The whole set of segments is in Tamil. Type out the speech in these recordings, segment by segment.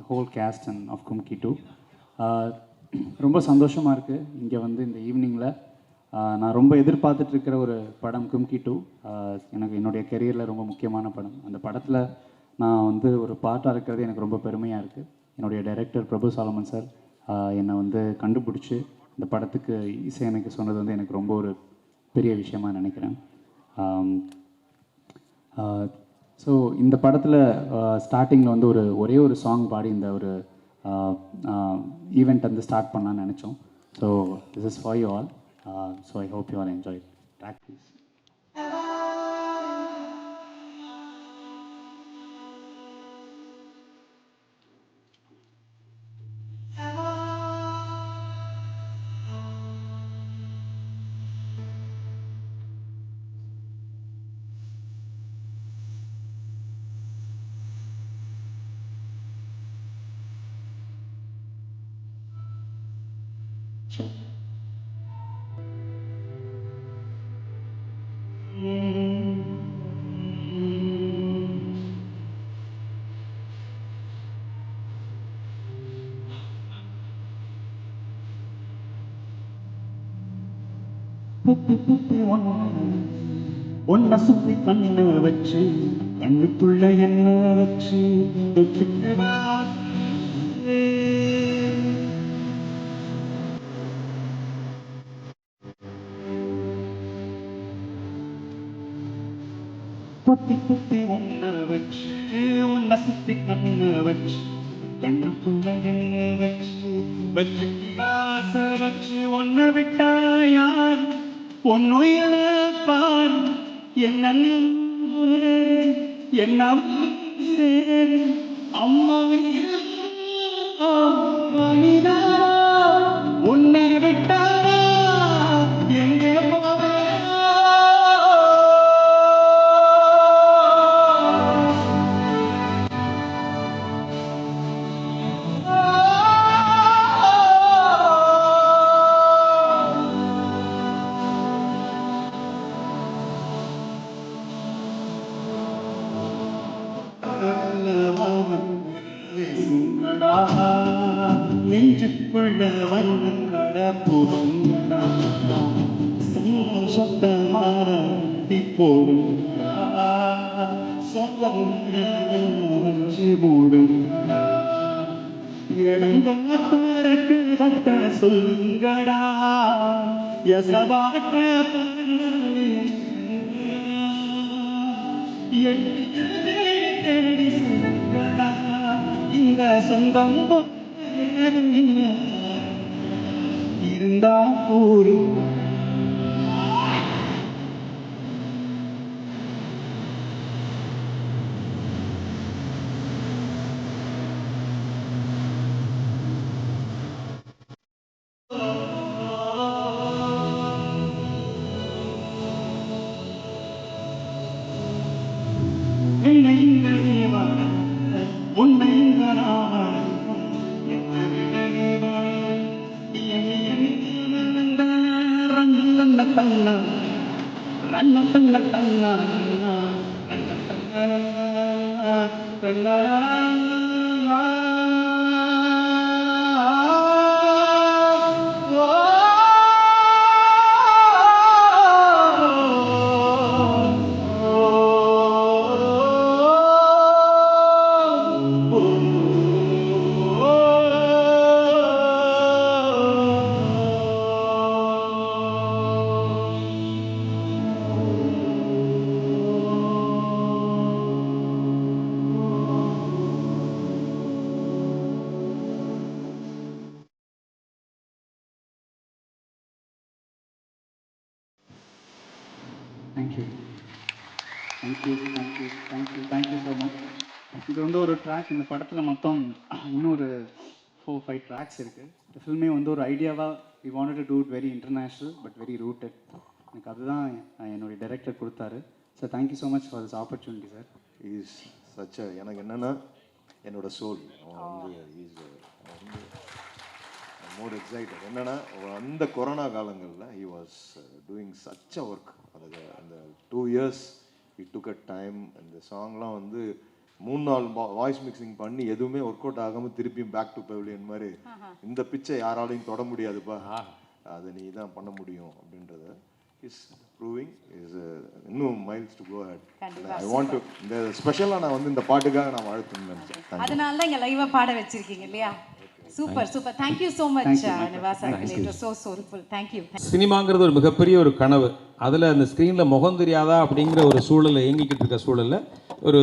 whole cast and of Kumki too. ரொம்ப சந்தோஷமாக இருக்குது இங்கே வந்து இந்த ஈவினிங்கில். நான் ரொம்ப எதிர்பார்த்துட்டு இருக்கிற ஒரு படம் கும்கி டூ. எனக்கு என்னுடைய கெரியரில் ரொம்ப முக்கியமான படம். அந்த படத்தில் நான் வந்து ஒரு பார்ட்டாக இருக்கிறது எனக்கு ரொம்ப பெருமையாக இருக்குது. என்னுடைய டைரக்டர் பிரபு சாலமன் சார் என்னை வந்து கண்டுபிடிச்சி இந்த படத்துக்கு இசையமைக்க சொன்னது வந்து எனக்கு ரொம்ப ஒரு பெரிய விஷயமாக நினைக்கிறேன். ஸோ இந்த படத்தில் ஸ்டார்டிங்கில் வந்து ஒரே ஒரு சாங் பாடி இந்த ஒரு ஈவெண்ட் வந்து ஸ்டார்ட் பண்ணலான்னு நினச்சோம். So this is for you all. So I hope you all enjoy. Track please. ஒன்ன சுத்தி கண்ணு வச்சு கண்ணுக்குள்ள என்ன வச்சு குத்தி குத்தி ஒன்ன வச்சு ஒன்ன சுத்தி கண்ணு வச்சு கண்ணுக்குள்ள என்ன வச்சு வச்சு ஆசை வச்சு ஒன்ன விட்டா யார் பொன்னுயிர பார் என்ன என்ன அம்மா உன்னை விட்டா எங்கே போவ நெஞ்சுக்குள்ள வண்ணங்கள போடுங்களா சத்தமாடி போடுங்களா சொல்லி போடுங்களா இடங்காரக்கு கட்ட சொல்லுங்கடா எசவாட்ட தேடி சொல்லுங்கடா இந்த சொந்தம் இருந்தா போரும். உன்னை thank you thank you thank you thank you thank you so much. இது வந்து ஒரு ட்ராக். இந்த படத்தில் மொத்தம் இன்னும் ஒரு 4-5 ட்ராக்ஸ் இருக்குது. இந்த ஃபில்மே வந்து ஒரு ஐடியாவாக we wanted to do it very international but very rooted. எனக்கு அதுதான் என்னுடைய டைரக்டர் கொடுத்தாரு. Sir thank you so much for this opportunity sir. Is such எனக்கு என்னென்னா என்னோட சோல் வந்து இஸ் வந்து மோர் எக்ஸைட்டட். என்னென்னா அந்த கொரோனா காலங்களில் he was doing such a work. அந்த 2 years he took a time. இந்த சாங்லாம் வந்து 3 நாள் வாய்ஸ் மிக்சிங் பண்ணி எதுவுமே ஒர்க் அவுட் ஆகாமல் திருப்பியும் பேக் டு பெவிலியன் மாதிரி இந்த பிச்சை யாராலையும் தொட முடியாதுப்பா, அதை நீ தான் பண்ண முடியும் அப்படின்றத இஸ் ப்ரூவிங் இஸ் இன்னும் miles to go ahead. I want to இந்த ஸ்பெஷலாக நான் வந்து இந்த பாட்டுக்காக நான் வாழ்த்துன்னு நினச்சேன். அதனால தான் இங்கே லைவாக பாட வச்சிருக்கீங்க இல்லையா? Super super. Thank you so much Nivas uncle. It was so soulful. Thank you. சினிமாங்கிறது ஒரு மிகப்பெரிய ஒரு கனவு. அதில் அந்த ஸ்க்ரீனில் முகம் தெரியாதா அப்படிங்கிற ஒரு சூழலை இயங்கிக்கிட்டு இருக்க சூழலில் ஒரு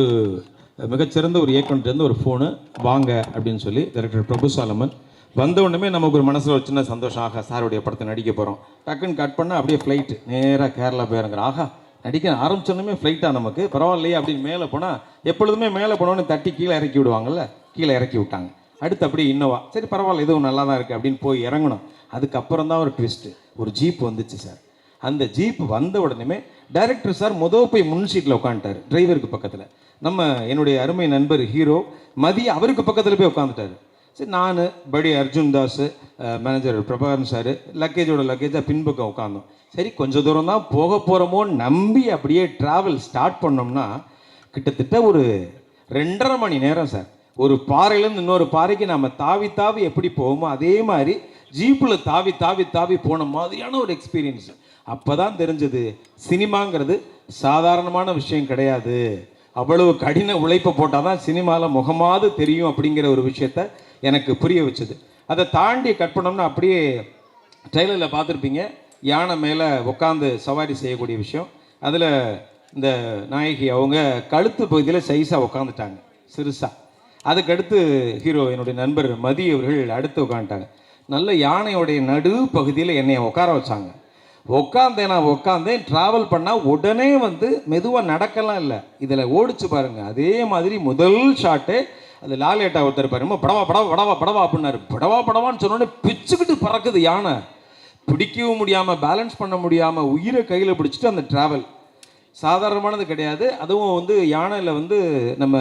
மிகச்சிறந்த ஒரு இயக்குனர்லேருந்து ஒரு ஃபோனு வாங்க அப்படின்னு சொல்லி டைரக்டர் பிரபு சாலமன் வந்த உடனே நமக்கு ஒரு மனசில் ஒரு சின்ன சந்தோஷம். ஆகா, சாருடைய படத்தை நடிக்க போகிறோம். டக்குன்னு கட் பண்ணால் அப்படியே ஃப்ளைட்டு நேராக கேரளா போயிருங்கிற. ஆகா, நடிக்க ஆரம்பிச்சோன்னே ஃப்ளைட்டாக நமக்கு பரவாயில்லையே அப்படின்னு மேலே போனால் எப்பொழுதுமே மேலே போனோன்னு தட்டி கீழே இறக்கி விடுவாங்கல்ல, கீழே இறக்கி விட்டாங்க. அடுத்து அப்படியே இன்னோவா, சரி பரவாயில்ல இதுவும் நல்லா தான் இருக்குது அப்படின்னு போய் இறங்கணும். அதுக்கப்புறம் தான் ஒரு ட்விஸ்ட்டு, ஒரு ஜீப் வந்துச்சு சார். அந்த ஜீப் வந்த உடனே டைரக்டர் சார் போய் முன் சீட்டில் உட்காந்துட்டார், டிரைவருக்கு பக்கத்தில். நம்ம என்னுடைய அருமை நண்பர் ஹீரோ மதி அவருக்கு பக்கத்தில் போய் உட்காந்துட்டார். சரி, நான் படி அர்ஜுன் தாஸ், மேனேஜர் பிரபாகரன் சார் லக்கேஜாக பின்பக்கம் உட்காந்தோம். சரி, கொஞ்சம் தூரம் தான் போக போகிறோமோன்னு நம்பி அப்படியே ட்ராவல் ஸ்டார்ட் பண்ணோம்னா கிட்டத்தட்ட ஒரு 2.5 மணி நேரம் சார். ஒரு பாறையிலேருந்து இன்னொரு பாறைக்கு நம்ம தாவி தாவி எப்படி போவோமோ அதே மாதிரி ஜீப்பில் தாவி தாவி தாவி போன மாதிரியான ஒரு எக்ஸ்பீரியன்ஸ். அப்போ தான் தெரிஞ்சது சினிமாங்கிறது சாதாரணமான விஷயம் கிடையாது. அவ்வளவு கடின உழைப்பை போட்டால் தான் சினிமாவில் முகமாவது தெரியும் அப்படிங்கிற ஒரு விஷயத்த எனக்கு புரிய வச்சது. அதை தாண்டி கட் பண்ணோம்னா அப்படியே ட்ரெயிலரில் பார்த்துருப்பீங்க, யானை மேலே உட்காந்து சவாரி செய்யக்கூடிய விஷயம். அதில் இந்த நாயகி அவங்க கழுத்து பகுதியில் சைஸாக உட்காந்துட்டாங்க, சிறுசாக. அதுக்கடுத்து ஹீரோ என்னுடைய நண்பர் மதி அவர்கள் அடுத்து உட்காந்துட்டாங்க. நல்ல யானையோடைய நடு பகுதியில் என்னை உட்கார வச்சாங்க. உட்காந்தேன் ட்ராவல் பண்ணால் உடனே வந்து மெதுவாக நடக்கலாம் இல்லை, இதில் ஓடிச்சு பாருங்கள். அதே மாதிரி முதல் ஷாட்டு அது லாலேட்டா ஒருத்தர் பாருங்க, படவா படவா படவா படவா அப்படின்னாரு. படவான்னு சொன்னோடனே பிச்சுக்கிட்டு பறக்குது யானை. பிடிக்கவும் முடியாமல் பேலன்ஸ் பண்ண முடியாமல் உயிரை கையில் பிடிச்சிட்டு அந்த ட்ராவல் சாதாரணமானது கிடையாது. அதுவும் வந்து யானையில் வந்து நம்ம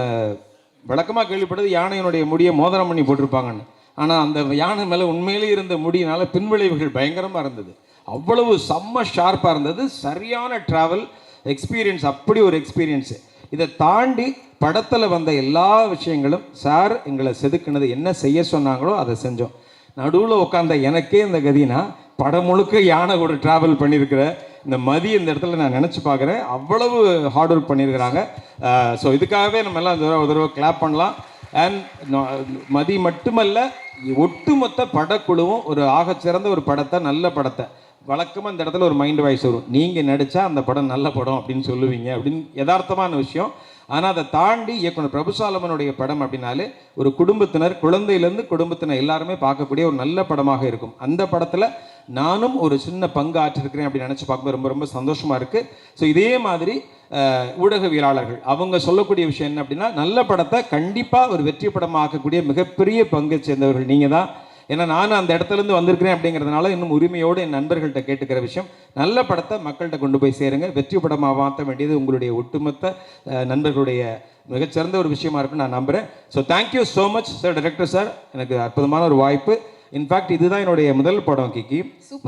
வழக்கமாக கேள்விப்பட்டது யானையினுடைய முடியை மோதிரம் பண்ணி போட்டிருப்பாங்கன்னு. ஆனால் அந்த யானை மேலே உண்மையிலே இருந்த முடியினால பின்விளைவுகள் பயங்கரமாக இருந்தது. அவ்வளவு செம்ம ஷார்ப்பாக இருந்தது. சரியான ட்ராவல் எக்ஸ்பீரியன்ஸ், அப்படி ஒரு எக்ஸ்பீரியன்ஸு. இதை தாண்டி படத்தில் வந்த எல்லா விஷயங்களும் சார் எங்களை செதுக்குனது, என்ன செய்ய சொன்னாங்களோ அதை செஞ்சோம். நடுவில் உட்காந்த எனக்கே இந்த கதினா படம் முழுக்க யானை கூட ட்ராவல் பண்ணியிருக்கிற இந்த மதி இந்த இடத்துல நான் நினச்சி பார்க்குறேன். அவ்வளவு ஹார்ட் ஒர்க் பண்ணியிருக்கிறாங்க. ஸோ இதுக்காகவே நம்ம எல்லாம் ஒரு தடவை கிளாப் பண்ணலாம். அண்ட் மதி மட்டுமல்ல, ஒட்டுமொத்த படக்குழுவும் ஒரு ஆகச்சிறந்த ஒரு படத்தை, நல்ல படத்தை. வழக்கமாக இந்த இடத்துல ஒரு மைண்ட் வாய்ஸ் வரும், நீங்கள் நடித்தா அந்த படம் நல்ல படம் அப்படின்னு சொல்லுவீங்க அப்படின்னு யதார்த்தமான விஷயம். ஆனால் அதை தாண்டி இயக்குனர் பிரபு சாலமனுடைய படம் அப்படின்னாலே ஒரு குடும்பத்தினர், குழந்தையிலேருந்து குடும்பத்தினர் எல்லாருமே பார்க்கக்கூடிய ஒரு நல்ல படமாக இருக்கும். அந்த படத்தில் நானும் ஒரு சின்ன பங்கு ஆற்றிருக்கிறேன் அப்படின்னு நினச்சி பார்க்கும்போது ரொம்ப ரொம்ப சந்தோஷமாக இருக்குது. ஸோ இதே மாதிரி ஊடகவியலாளர்கள் அவங்க சொல்லக்கூடிய விஷயம் என்ன அப்படின்னா, நல்ல படத்தை கண்டிப்பாக ஒரு வெற்றி படமாக்கக்கூடிய மிகப்பெரிய பங்கை சேர்ந்தவர்கள் நீங்கள் தான். ஏன்னா நானும் அந்த இடத்துலேருந்து வந்திருக்கிறேன் அப்படிங்கிறதுனால இன்னும் உரிமையோடு என் நண்பர்கள்ட்ட கேட்டுக்கிற விஷயம், நல்ல படத்தை மக்கள்கிட்ட கொண்டு போய் சேருங்க. வெற்றி படமாக மாற்ற வேண்டியது உங்களுடைய ஒட்டுமொத்த நண்பர்களுடைய மிகச்சிறந்த ஒரு விஷயமா இருக்குன்னு நான் நம்புகிறேன். So thank you so much sir, director sir. எனக்கு அற்புதமான ஒரு வாய்ப்பு. இன்ஃபேக்ட் இதுதான் என்னுடைய முதல் படம் கிக்கி.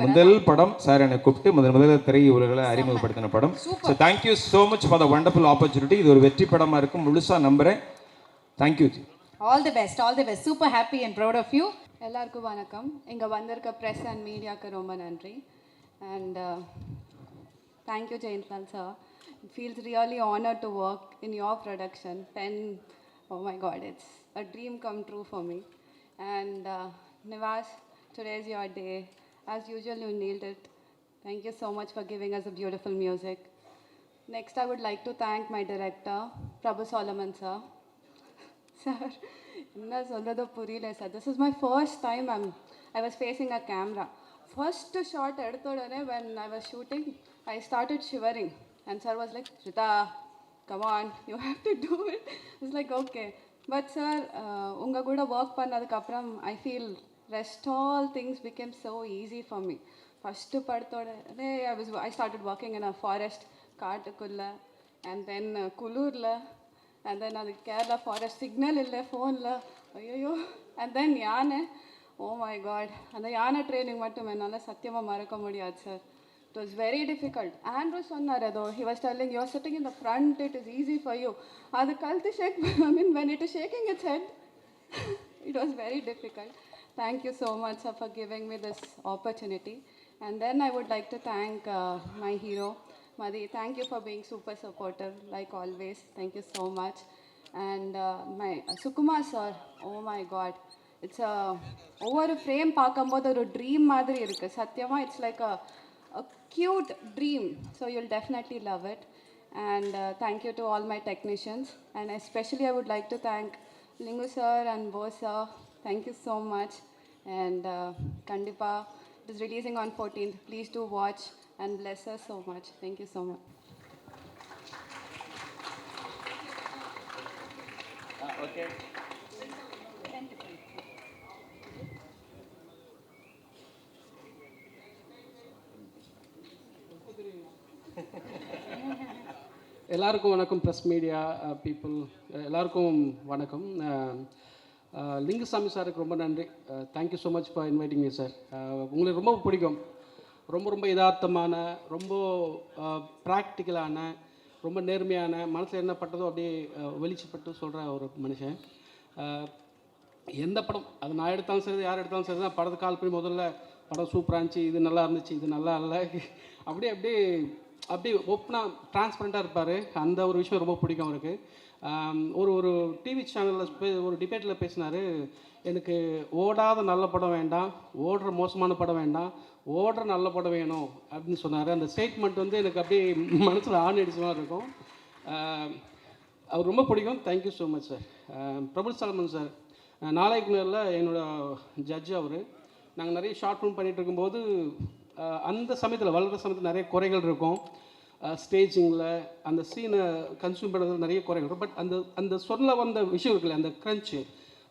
முதல் படம் சார் என்னை கூப்பிட்டு முதல்ல திரை உலகளை அறிமுகப்படுத்தின படம். So thank you so much for the wonderful opportunity. இது ஒரு வெற்றி படமாக இருக்கும் முழுசாக நம்புகிறேன். Thank you ji. All the best, all the best. Super happy and proud of you. எல்லாருக்கும் வணக்கம். இங்கே வந்திருக்க ப்ரெஸ் அண்ட் மீடியாவுக்கு ரொம்ப நன்றி. And thank you Jayantilal sir. It feels really honored to work in your production. Oh my God, it's a dream come true for me. And Nivas, today is your day. As usual, you nailed it. Thank you so much for giving us a beautiful music. Next, I would like to thank my director, Prabhu Solomon sir. Sir, என்ன சொல்கிறதோ புரியல sir. This is my first time I was facing a camera. First shot எடுத்த உடனே when I was shooting, I started shivering. And sir was like, Shrita, come on, you have to do it. I was like, okay. But sir, unga kuda work pannadukapram, I feel rest all things became so easy for me. First padthodane I started working in a forest, kaatukulla, and then kulurla, and then adu Kerala forest, signal illa, phone la, ayyo, and then yaane. Oh my God, and the yana training mattum ennala satyama maraka mudiyadu sir. It was very difficult. Andrew சொன்னார் though, he was telling, you're sitting in the front, it is easy for you. அது கழுத்து shake, I mean, when it is shaking its head, it was very difficult. Thank you so much sir, for giving me this opportunity. And then I would like to thank my hero, Madhi. Thank you for being super supportive, like always. Thank you so much. And my Sukumar sir, oh my God. It's a ஒவ்வொரு ஃப்ரேம் பார்க்கும்போது ஒரு ட்ரீம் மாதிரி இருக்குது சத்தியமாக. It's like a cute dream. So you'll definitely love it. And thank you to all my technicians. And especially I would like to thank Lingu sir and Bo sir. Thank you so much. And Kandipa, it is releasing on 14th. Please do watch and bless us so much. Thank you so much. எல்லாருக்கும் வணக்கம். ப்ரெஸ் மீடியா பீப்புள் எல்லாருக்கும் வணக்கம். லிங்குசாமி சாருக்கு ரொம்ப நன்றி. Thank you so much for inviting me sir. உங்களுக்கு ரொம்ப பிடிக்கும். ரொம்ப யதார்த்தமான, ரொம்ப ப்ராக்டிக்கலான, ரொம்ப நேர்மையான, மனசில் என்ன பட்டதோ அப்படியே வெளிச்சப்பட்டு சொல்கிற ஒரு மனுஷன். எந்த படம் அது நான் எடுத்தாலும் சரி, யார் எடுத்தாலும் சரி தான் படத்தை கால் பண்ணி முதல்ல படம் சூப்பராக இருந்துச்சு, இது நல்லா இருந்துச்சு, இது நல்லா இல்லை, அப்படியே ஓப்பனாக ட்ரான்ஸ்பரண்ட்டாக இருப்பார். அந்த ஒரு விஷயம் ரொம்ப பிடிக்கும் அவருக்கு. ஒரு டிவி சேனலில் ஒரு டிபேட்டில் பேசினார், எனக்கு ஓடாத நல்ல படம் வேண்டாம், ஓடுற மோசமான படம் வேண்டாம், ஓடுற நல்ல படம் வேணும் அப்படின்னு சொன்னார். அந்த ஸ்டேட்மெண்ட் வந்து எனக்கு அப்படியே மனசில் ஆணி அடிச்ச மாதிரி இருக்கும். அவர் ரொம்ப பிடிக்கும். Thank you so much sir. Praful சலமன் sir, நாளைக்குள்ள என்னோடய ஜட்ஜு அவர். நாங்கள் நிறைய ஷார்ட் ஃபிலிம் பண்ணிகிட்டு இருக்கும்போது அந்த சமயத்தில் வளர்கிற சமயத்தில் நிறைய குறைகள் இருக்கும். ஸ்டேஜிங்கில் அந்த சீனை கன்சியூம் பண்ணுறது நிறைய குறைகள் இருக்கும். பட் அந்த சொல்ல வந்த விஷயம் இருக்குல்ல, அந்த க்ரன்ச்சு,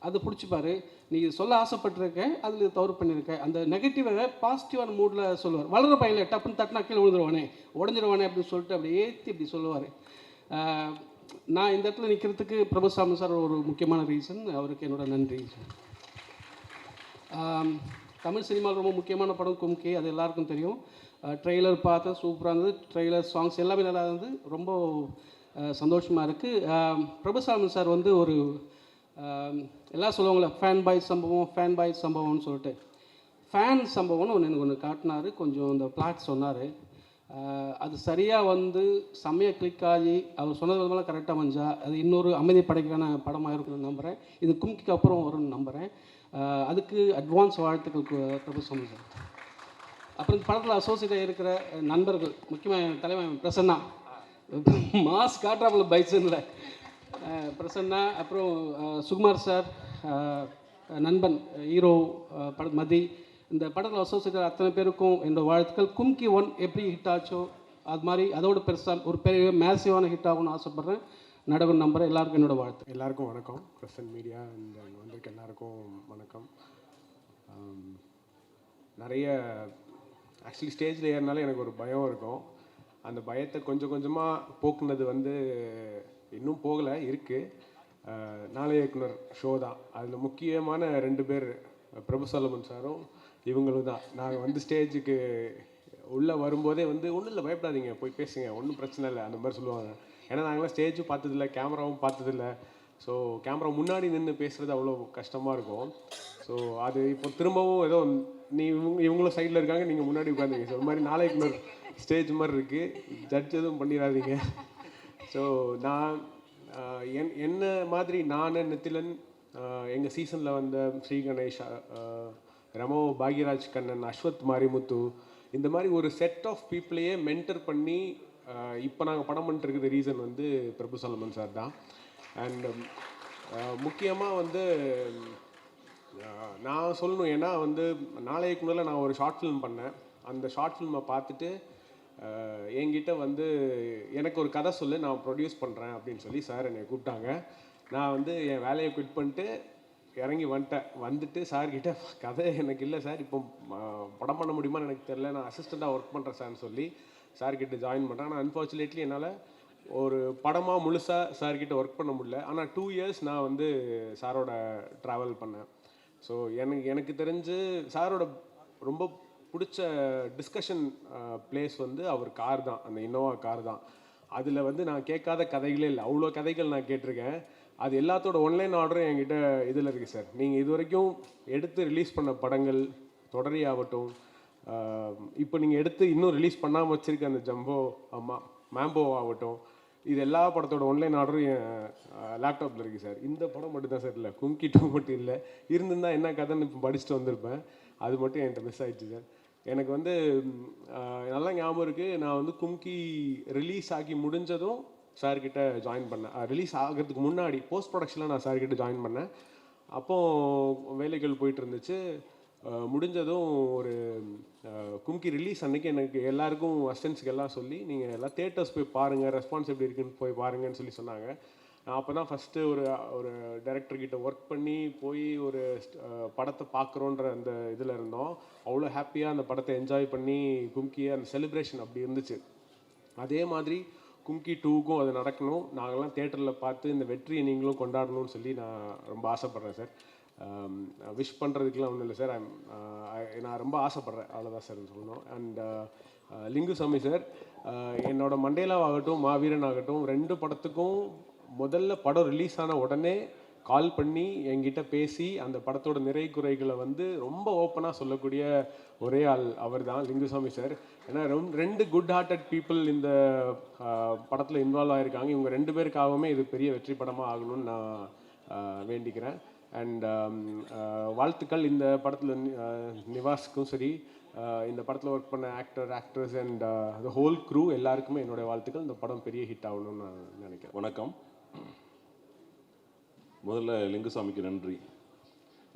அதை பிடிச்சிப்பார். நீ சொல்ல ஆசைப்பட்டிருக்க, அதில் தவறு பண்ணியிருக்க, அந்த நெகட்டிவை பாசிட்டிவான மூடில் சொல்லுவார். வளர பையனில் டப்புன்னு தட்டினா கீழே உடஞ்சிருவானே அப்படின்னு சொல்லிட்டு அப்படி ஏற்றி இப்படி சொல்லுவார். நான் இந்த இடத்துல நிற்கிறதுக்கு பிரபுசாமி சார் ஒரு முக்கியமான ரீசன். அவருக்கு என்னோட நன்றி. தமிழ் சினிமாவில் ரொம்ப முக்கியமான படம் கும்கி, அது எல்லாருக்கும் தெரியும். ட்ரெய்லர் பார்த்தா சூப்பராக இருந்தது. ட்ரெய்லர் சாங்ஸ் எல்லாமே நல்லா இருந்தது. ரொம்ப சந்தோஷமாக இருக்குது. பிரபுசாமி சார் வந்து ஒரு எல்லாம் சொல்லுவாங்களே ஃபேன் பாய் சம்பவம்னு சொல்லிட்டு, ஃபேன் சம்பவம்னு எனக்கு ஒன்று காட்டினார். கொஞ்சம் இந்த பிளாட் சொன்னார். அது சரியாக வந்து செம்மையாக கிளிக் ஆகி அவர் சொன்னது விதமெல்லாம் கரெக்டாக வந்தா அது இன்னொரு அமைதி படைக்கான படமாக இருக்குன்னு நம்புகிறேன். இது கும்கிக்கு அப்புறம் வரும்னு நம்புகிறேன். அதுக்கு அட்வான்ஸ் வாழ்த்துக்கள் பிரபுசாமி சார். அப்புறம் இந்த படத்தில் அசோசியேட்டாக இருக்கிற நண்பர்கள், முக்கியமாக தலைவன் பிரசன்னா, மாஸ் காட்டுறாப்புல பைக்ஸுன்னு பிரசன்னா, அப்புறம் சுகுமார் சார், நண்பன் ஹீரோ மதி, இந்த படத்தில் அசோசியேட்டர் அத்தனை பேருக்கும் என்னோடய வாழ்த்துக்கள். கும்கி 1 எப்படி ஹிட் ஆச்சோ அது மாதிரி அதோட பெருசாக ஒரு பெரிய மேசிவான ஹிட் ஆகும்னு ஆசைப்பட்றேன். நடக்கும் நம்புகிறேன். எல்லாருக்கும் என்னோடய வாழ்த்து. எல்லாருக்கும் வணக்கம். ப்ரெஸ் அண்ட் மீடியா அண்ட் வந்திருக்க எல்லாருக்கும் வணக்கம். நிறைய ஆக்சுவலி ஸ்டேஜில் ஏறினாலே எனக்கு ஒரு பயம் இருக்கும். அந்த பயத்தை கொஞ்சம் கொஞ்சமாக போக்குனது வந்து இன்னும் போகலை, இருக்குது. நாளைய இயக்குனர் ஷோ தான். அதில் முக்கியமான 2 பேர் பிரபு சலமன் சாரும் இவங்களும் தான். நாங்கள் வந்து ஸ்டேஜுக்கு உள்ளே வரும்போதே வந்து ஒன்றும் இல்லை, பயப்படாதீங்க, போய் பேசுங்க, ஒன்றும் பிரச்சனை இல்லை அந்த மாதிரி சொல்லுவாங்க. ஏன்னா நாங்களாம் ஸ்டேஜும் பார்த்ததில்ல, கேமராவும் பார்த்ததில்ல. ஸோ கேமரா முன்னாடி நின்று பேசுகிறது அவ்வளோ கஷ்டமாக இருக்கும். ஸோ அது இப்போ திரும்பவும் ஏதோ இவங்களும் சைடில் இருக்காங்க, நீங்கள் முன்னாடி உட்காந்துங்க. ஸோ ஒரு மாதிரி நாளைக்கு ஸ்டேஜ் மாதிரி இருக்குது, ஜட்ஜ் எதுவும் பண்ணிடாதீங்க. ஸோ நான் என்ன மாதிரி நான் நித்திலன், எங்கள் சீசனில் வந்த ஸ்ரீ கணேஷ், ரமோ, பாக்யராஜ் கண்ணன், அஸ்வத் மாரிமுத்து, இந்த மாதிரி ஒரு செட் ஆஃப் பீப்புளையே மென்டர் பண்ணி இப்போ நாங்கள் படம் பண்ணிட்டுருக்குற ரீசன் வந்து பிரபு சலமன் சார் தான். அண்ட் முக்கியமாக வந்து நான் சொல்லணும், ஏன்னா வந்து நாளைக்கு முன்னால நான் ஒரு ஷார்ட் ஃபிலிம் பண்ணேன். அந்த ஷார்ட் ஃபிலிமை பார்த்துட்டு என்கிட்ட வந்து எனக்கு ஒரு கதை சொல்லு, நான் ப்ரொடியூஸ் பண்ணுறேன் அப்படின்னு சொல்லி சார் என்னை கூப்பிட்டாங்க. நான் வந்து என் வேலையை குவிட் பண்ணிட்டு இறங்கி வந்துட்டு சார்கிட்ட கதை எனக்கு இல்லை சார், இப்போ படம் பண்ண முடியுமான்னு எனக்கு தெரில, நான் அசிஸ்டண்ட்டாக ஒர்க் பண்ணுறேன் சார்னு சொல்லி சார்கிட்ட ஜாயின் பண்ணுறேன். ஆனால் அன்ஃபார்ச்சுனேட்லி என்னால் ஒரு படமாக முழுசாக சார்கிட்ட ஒர்க் பண்ண முடியல. ஆனால் 2 இயர்ஸ் நான் வந்து சாரோட ட்ராவல் பண்ணேன். ஸோ எனக்கு தெரிஞ்சு சாரோட ரொம்ப பிடிச்ச டிஸ்கஷன் பிளேஸ் வந்து அவர் கார் தான், அந்த இன்னோவா கார் தான். அதில் வந்து நான் கேட்காத கதைகளே இல்லை, அவ்வளோ கதைகள் நான் கேட்டிருக்கேன். அது எல்லாத்தோட ஒன்லைன் ஆர்டரும் என்கிட்ட இதில் இருக்குது சார். நீங்கள் இது வரைக்கும் எடுத்து ரிலீஸ் பண்ண படங்கள் தொடரி ஆகட்டும், இப்போ நீங்கள் எடுத்து இன்னும் ரிலீஸ் பண்ணாமல் வச்சுருக்க அந்த ஜம்போ மேம்போ ஆகட்டும், இது எல்லா படத்தோட ஒன்லைன் ஆர்டரும் என் லேப்டாப்பில் இருக்குது சார். இந்த படம் மட்டும் தான் சார் இல்லை, கும்கி 2 மட்டும் இல்லை. இருந்திருந்தால் என்ன கதைன்னு இப்போ படிச்சுட்டு வந்திருப்பேன். அது மட்டும் என்கிட்ட மிஸ் ஆகிடுச்சு சார். எனக்கு வந்து நல்லா ஞாபகம் இருக்குது, நான் வந்து கும்கி ரிலீஸ் ஆகி முடிஞ்சதும் சார்கிட்ட ஜாயின் பண்ணேன். ரிலீஸ் ஆகிறதுக்கு முன்னாடி போஸ்ட் ப்ரொடக்ஷனில் நான் சார்கிட்ட ஜாயின் பண்ணேன். அப்போது வேலைகள் போயிட்டு இருந்துச்சு. முடிஞ்சதும் ஒரு கும்கி ரிலீஸ் அன்றைக்கி எனக்கு எல்லாருக்கும் அசிஸ்டன்ஸுக்கு எல்லாம் சொல்லி, நீங்கள் எல்லாம் தேட்டர்ஸ் போய் பாருங்கள், ரெஸ்பான்ஸ் எப்படி இருக்குன்னு போய் பாருங்கன்னு சொல்லி சொன்னாங்க. நான் அப்போ தான் ஃபஸ்ட்டு ஒரு டைரக்டர்கிட்ட ஒர்க் பண்ணி போய் ஒரு படத்தை பார்க்குறோன்ற அந்த இதில் இருந்தோம். அவ்வளோ ஹாப்பியாக அந்த படத்தை என்ஜாய் பண்ணி கும்கியை அந்த செலிப்ரேஷன் அப்படி இருந்துச்சு. அதே மாதிரி கும்கி 2க்கும் அது நடக்கணும், நாங்கள்லாம் தேட்டரில் பார்த்து இந்த வெற்றியை நீங்களும் கொண்டாடணும்னு சொல்லி நான் ரொம்ப ஆசைப்பட்றேன் சார். விஷ் பண்ணுறதுக்கெலாம் ஒன்றும் இல்லை சார், நான் ரொம்ப ஆசைப்பட்றேன், அவ்வளோதான் சார் சொல்லணும். அண்ட் லிங்குசாமி சார், என்னோட மண்டேலாவாகட்டும் மாவீரன் ஆகட்டும் 2 படத்துக்கும் முதல்ல படம் ரிலீஸ் ஆன உடனே கால் பண்ணி என்கிட்ட பேசி அந்த படத்தோட நிறை குறைகளை வந்து ரொம்ப ஓப்பனாக சொல்லக்கூடிய ஒரே ஆள் அவர் தான், லிங்குசாமி சார். ஏன்னா 2 குட் ஹார்ட்டட் பீப்புள் இந்த படத்தில் இன்வால்வ் ஆகிருக்காங்க. இவங்க 2 பேருக்காகவுமே இது பெரிய வெற்றி படமாக ஆகணும்னு நான் வேண்டிக்கிறேன். அண்ட் வாழ்த்துக்கள் இந்த படத்தில் நிவாஸ்க்கும் சரி, இந்த படத்தில் ஒர்க் பண்ண actors and the whole crew எல்லாருக்குமே என்னுடைய வாழ்த்துக்கள். இந்த படம் பெரிய ஹிட் ஆகணும்னு நான் நினைக்கிறேன். வணக்கம். முதல்ல லிங்குசாமிக்கு நன்றி.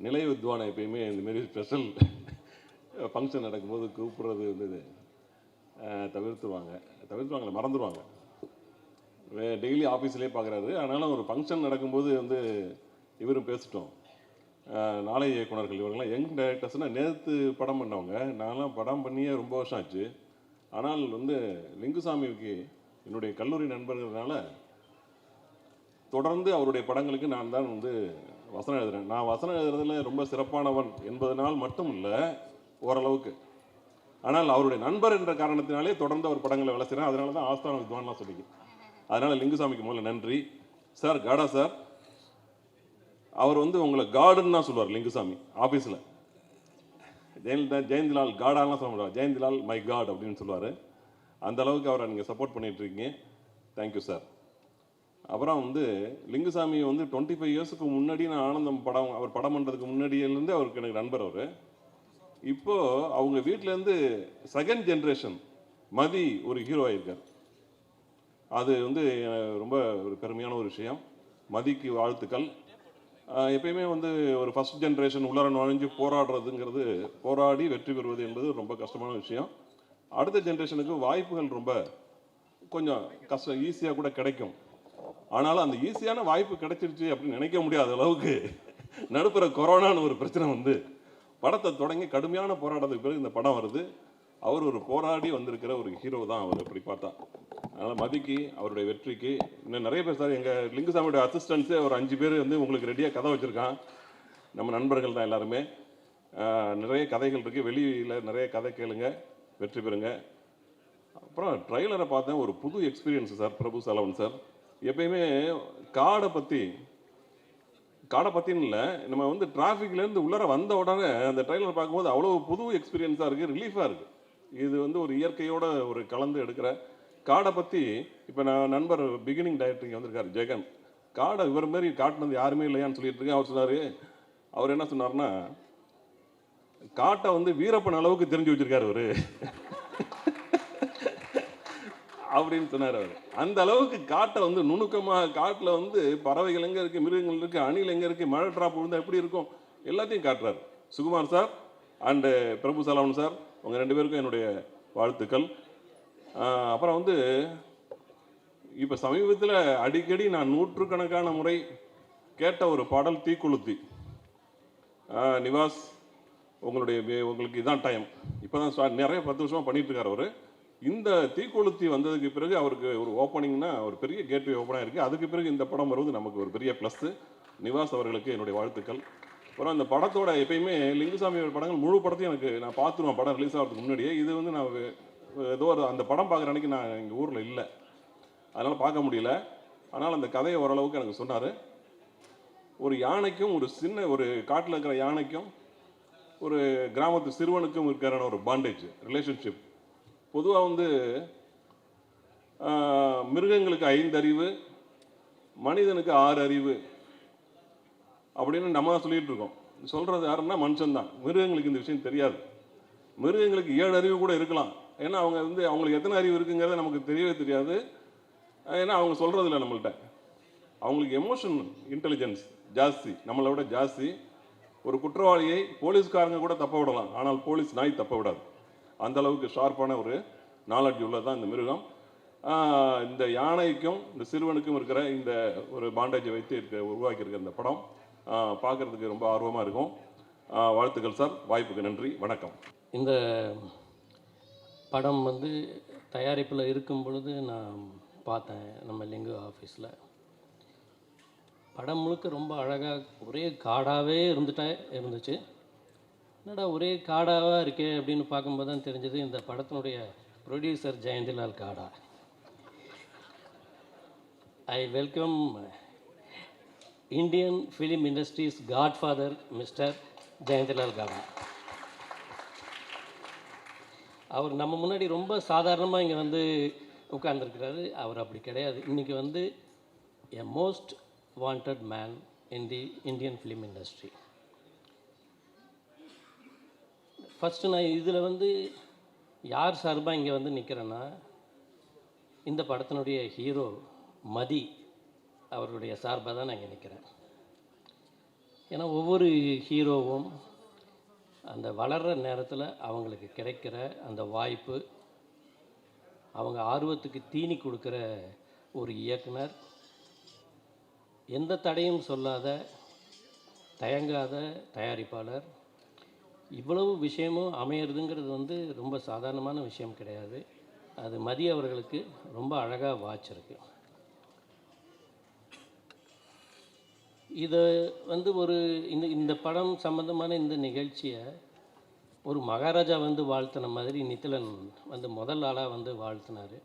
நிலை வித்வானை எப்பயுமே இந்தமாரி ஸ்பெஷல் ஃபங்க்ஷன் நடக்கும்போது கூப்பிட்றது வந்து தவிர்த்துவாங்க, மறந்துடுவாங்க. டெய்லி ஆஃபீஸ்லேயே பார்க்குறாரு. ஆனாலும் ஒரு ஃபங்க்ஷன் நடக்கும்போது வந்து இவரும் பேசிட்டோம். நாளை இயக்குனர்கள் இவங்கெல்லாம் யங் டைரக்டர்ஸ்னால் நேற்று படம் பண்ணவங்க, நான்லாம் படம் பண்ணியே ரொம்ப வருஷம் ஆச்சு. ஆனால் வந்து லிங்குசாமிக்கு என்னுடைய கல்லூரி நண்பர்களால் தொடர்ந்து அவருடைய படங்களுக்கு நான் தான் வந்து வசனம் எழுதுகிறேன். நான் வசனம் எழுதுறதுல ரொம்ப சிறப்பானவன் என்பதனால் மட்டும் இல்லை, ஓரளவுக்கு. ஆனால் அவருடைய நண்பர் என்ற காரணத்தினாலே தொடர்ந்து அவர் படங்களை வேலை செய்கிறேன். அதனால தான் ஆஸ்தான வித்வான்லாம் சொல்லிக்கிறேன். அதனால் லிங்குசாமிக்கு முதல்ல நன்றி சார். காடா சார், அவர் வந்து உங்களை காடுன்னு தான் சொல்லுவார் லிங்குசாமி ஆஃபீஸில். ஜெயந்திலால் காடாலாம் சொல்ல முடியாது, ஜெயந்திலால் மை காட் அப்படின்னு சொல்லுவார். அந்த அளவுக்கு அவரை நீங்கள் சப்போர்ட் பண்ணிகிட்ருக்கீங்க. Thank you sir. அப்புறம் வந்து லிங்குசாமி வந்து 25 இயர்ஸுக்கு முன்னாடி நான் ஆனந்தம் அவர் படம் பண்ணுறதுக்கு முன்னாடியிலேருந்து அவருக்கு எனக்கு நண்பர் அவர். இப்போது அவங்க வீட்டிலேருந்து செகண்ட் ஜென்ரேஷன் மதி ஒரு ஹீரோ ஆகியிருக்கார். அது வந்து ரொம்ப ஒரு பெருமையான ஒரு விஷயம். மதிக்கு வாழ்த்துக்கள். எப்பயுமே வந்து ஒரு ஃபஸ்ட் ஜென்ரேஷன் உள்ளர நுழைஞ்சு போராடுறதுங்கிறது, போராடி வெற்றி பெறுவது என்பது ரொம்ப கஷ்டமான விஷயம். அடுத்த ஜென்ரேஷனுக்கு வாய்ப்புகள் ரொம்ப கொஞ்சம் கஷ்டம், ஈஸியாக கூட கிடைக்கும். ஆனாலும் அந்த ஈஸியான வாய்ப்பு கிடைச்சிருச்சு அப்படின்னு நினைக்க முடியாத அளவுக்கு நடுப்புற கொரோனான்னு ஒரு பிரச்சனை வந்து படத்தை தொடங்கி கடுமையான போராட்டத்துக்கு பிறகு இந்த படம் வருது. அவர் ஒரு போராடி வந்திருக்கிற ஒரு ஹீரோ தான் அவர், அப்படி பார்த்தா. அதனால் மதிக்கு அவருடைய வெற்றிக்கு இன்னும் நிறைய பேர் சார், எங்கள் லிங்குசாமியோட அசிஸ்டன்ஸே ஒரு 5 பேர் வந்து உங்களுக்கு ரெடியாக கதை வச்சுருக்கான். நம்ம நண்பர்கள் தான் எல்லாருமே. நிறைய கதைகள் இருக்குது, வெளியில் நிறைய கதை கேளுங்க, வெற்றி பெறுங்க. அப்புறம் ட்ரைலரை பார்த்தேன், ஒரு புது எக்ஸ்பீரியன்ஸு சார். பிரபு சாலவன் சார் எப்பயுமே காடை பற்றின்னு இல்லை, நம்ம வந்து டிராஃபிக்லேருந்து உள்ளர வந்த உடனே அந்த ட்ரைலர் பார்க்கும்போது அவ்வளோ புது எக்ஸ்பீரியன்ஸாக இருக்குது, ரிலீஃபாக இருக்குது. இது வந்து ஒரு இயற்கையோடு ஒரு கலந்து எடுக்கிற காடை பற்றி. இப்போ நான் நண்பர் பிகினிங் டைரக்டர் வந்திருக்காரு ஜெகன், காடை இவர் மாரி காட்டினது யாருமே இல்லையான்னு சொல்லிட்டு இருக்கேன். அவர் சொன்னார், அவர் என்ன சொன்னார்னா, காட்டை வந்து வீரப்பன் அளவுக்கு தெரிஞ்சு வச்சிருக்காரு அவர் அப்படின்னு சொன்னார் அவர். அந்த அளவுக்கு காட்டை வந்து நுணுக்கமாக, காட்டில் வந்து பறவைகள் எங்கே இருக்குது, மிருகங்கள் இருக்குது, அணில் எங்கே இருக்குது, மழை ட்ராப் விழுந்தால் எப்படி இருக்கும், எல்லாத்தையும் காட்டுறாரு. Sukumar sir and Prabhu Solomon sir, உங்கள் 2 பேருக்கும் என்னுடைய வாழ்த்துக்கள். அப்புறம் வந்து இப்போ சமீபத்தில் அடிக்கடி நான் 100கணக்கான முறை கேட்ட ஒரு பாடல் தீக்குளுத்தி. நிவாஸ், உங்களுக்கு இதான் டைம். இப்போ தான் நிறைய 10 வருஷமாக பண்ணிகிட்ருக்கார் அவர். இந்த தீக்குளுத்தி வந்ததுக்கு பிறகு அவருக்கு ஒரு ஓப்பனிங்னா ஒரு பெரிய கேட்வே ஓப்பனாக இருக்குது. அதுக்கு பிறகு இந்த படம் வருவது நமக்கு ஒரு பெரிய ப்ளஸ்ஸு. நிவாஸ் அவர்களுக்கு என்னுடைய வாழ்த்துக்கள். அப்புறம் அந்த படத்தோட எப்பயுமே லிங்குசாமியோட படங்கள் முழு படத்தையும் நான் பார்த்துருவேன் படம் ரிலீஸ் ஆகிறதுக்கு முன்னாடியே. இது வந்து நான் ஏதோ அந்த படம் பார்க்குற அன்றைக்கி நான் எங்கள் ஊரில் இல்லை, அதனால் பார்க்க முடியல. ஆனால் அந்த கதையை ஓரளவுக்கு எனக்கு சொன்னார். ஒரு யானைக்கும் ஒரு காட்டில் இருக்கிற யானைக்கும் ஒரு கிராமத்து சிறுவனுக்கும் இருக்கிற ஒரு பாண்டேஜ் ரிலேஷன்ஷிப். பொதுவாக வந்து மிருகங்களுக்கு 5 அறிவு, மனிதனுக்கு 6 அறிவு அப்படின்னு நம்ம தான் சொல்லிகிட்டு இருக்கோம். சொல்கிறது யாருன்னா மனுஷன்தான். மிருகங்களுக்கு இந்த விஷயம் தெரியாது. மிருகங்களுக்கு 7 அறிவு கூட இருக்கலாம். ஏன்னா அவங்க வந்து அவங்களுக்கு எத்தனை அறிவு இருக்குங்கிறத நமக்கு தெரியவே தெரியாது. ஏன்னா அவங்க சொல்கிறதில்ல நம்மள்கிட்ட. அவங்களுக்கு எமோஷன் இன்டெலிஜென்ஸ் ஜாஸ்தி, நம்மளை விட ஜாஸ்தி. ஒரு குற்றவாளியை போலீஸ்காரங்க கூட தப்ப விடலாம், ஆனால் போலீஸ் நாய் தப்ப விடாது. அந்த அளவுக்கு ஷார்ப்பான ஒரு நாலெட்ஜ் உள்ளதான் இந்த மிருகம். இந்த யானைக்கும் இந்த சிறுவனுக்கும் இருக்கிற இந்த ஒரு பாண்டேஜை வைத்து உருவாக்கியிருக்க இந்த படம் பார்க்குறதுக்கு ரொம்ப ஆர்வமாக இருக்கும். வாழ்த்துக்கள் சார், வாய்ப்புக்கு நன்றி, வணக்கம். இந்த படம் வந்து தயாரிப்பில் இருக்கும் பொழுது நான் பார்த்தேன் நம்ம லிங்கு ஆஃபீஸில். படம் முழுக்க ரொம்ப அழகாக ஒரே காடாகவே இருந்துச்சு. என்னடா ஒரே காடாவாக இருக்கே அப்படின்னு பார்க்கும்போது தான் தெரிஞ்சது இந்த படத்தினுடைய ப்ரொடியூசர் ஜெயந்திலால் காடா. I welcome Indian film industries Godfather mister Jayantilal காடா. அவர் நம்ம முன்னாடி ரொம்ப சாதாரணமாக இங்கே வந்து உட்கார்ந்துருக்கிறாரு. அவர் அப்படி கிடையாது. இன்றைக்கி வந்து a most wanted man in the Indian film industry. First நான் இதில் வந்து யார் சார்பாக இங்கே வந்து நிற்கிறேன்னா, இந்த படத்தினுடைய ஹீரோ மதி அவருடைய சார்பாக தான் நான் இங்கே நிற்கிறேன். ஏன்னா ஒவ்வொரு ஹீரோவும் அந்த வளர்கிற நேரத்தில் அவங்களுக்கு கிடைக்கிற அந்த வாய்ப்பு, அவங்க ஆர்வத்துக்கு தீனி கொடுக்குற ஒரு இயக்குனர், எந்த தடையும் சொல்லாத தயங்காத தயாரிப்பாளர், இவ்வளவு விஷயமும் அமையிறதுங்கிறது வந்து ரொம்ப சாதாரணமான விஷயம் கிடையாது. அது மதி அவர்களுக்கு ரொம்ப அழகாக வாய்ச்சிருக்கு. இதை வந்து இந்த படம் சம்மந்தமான இந்த நிகழ்ச்சியை ஒரு மகாராஜா வந்து வாழ்த்தின மாதிரி நித்திலன் வந்து முதல் ஆளாக வந்து வாழ்த்தினார்.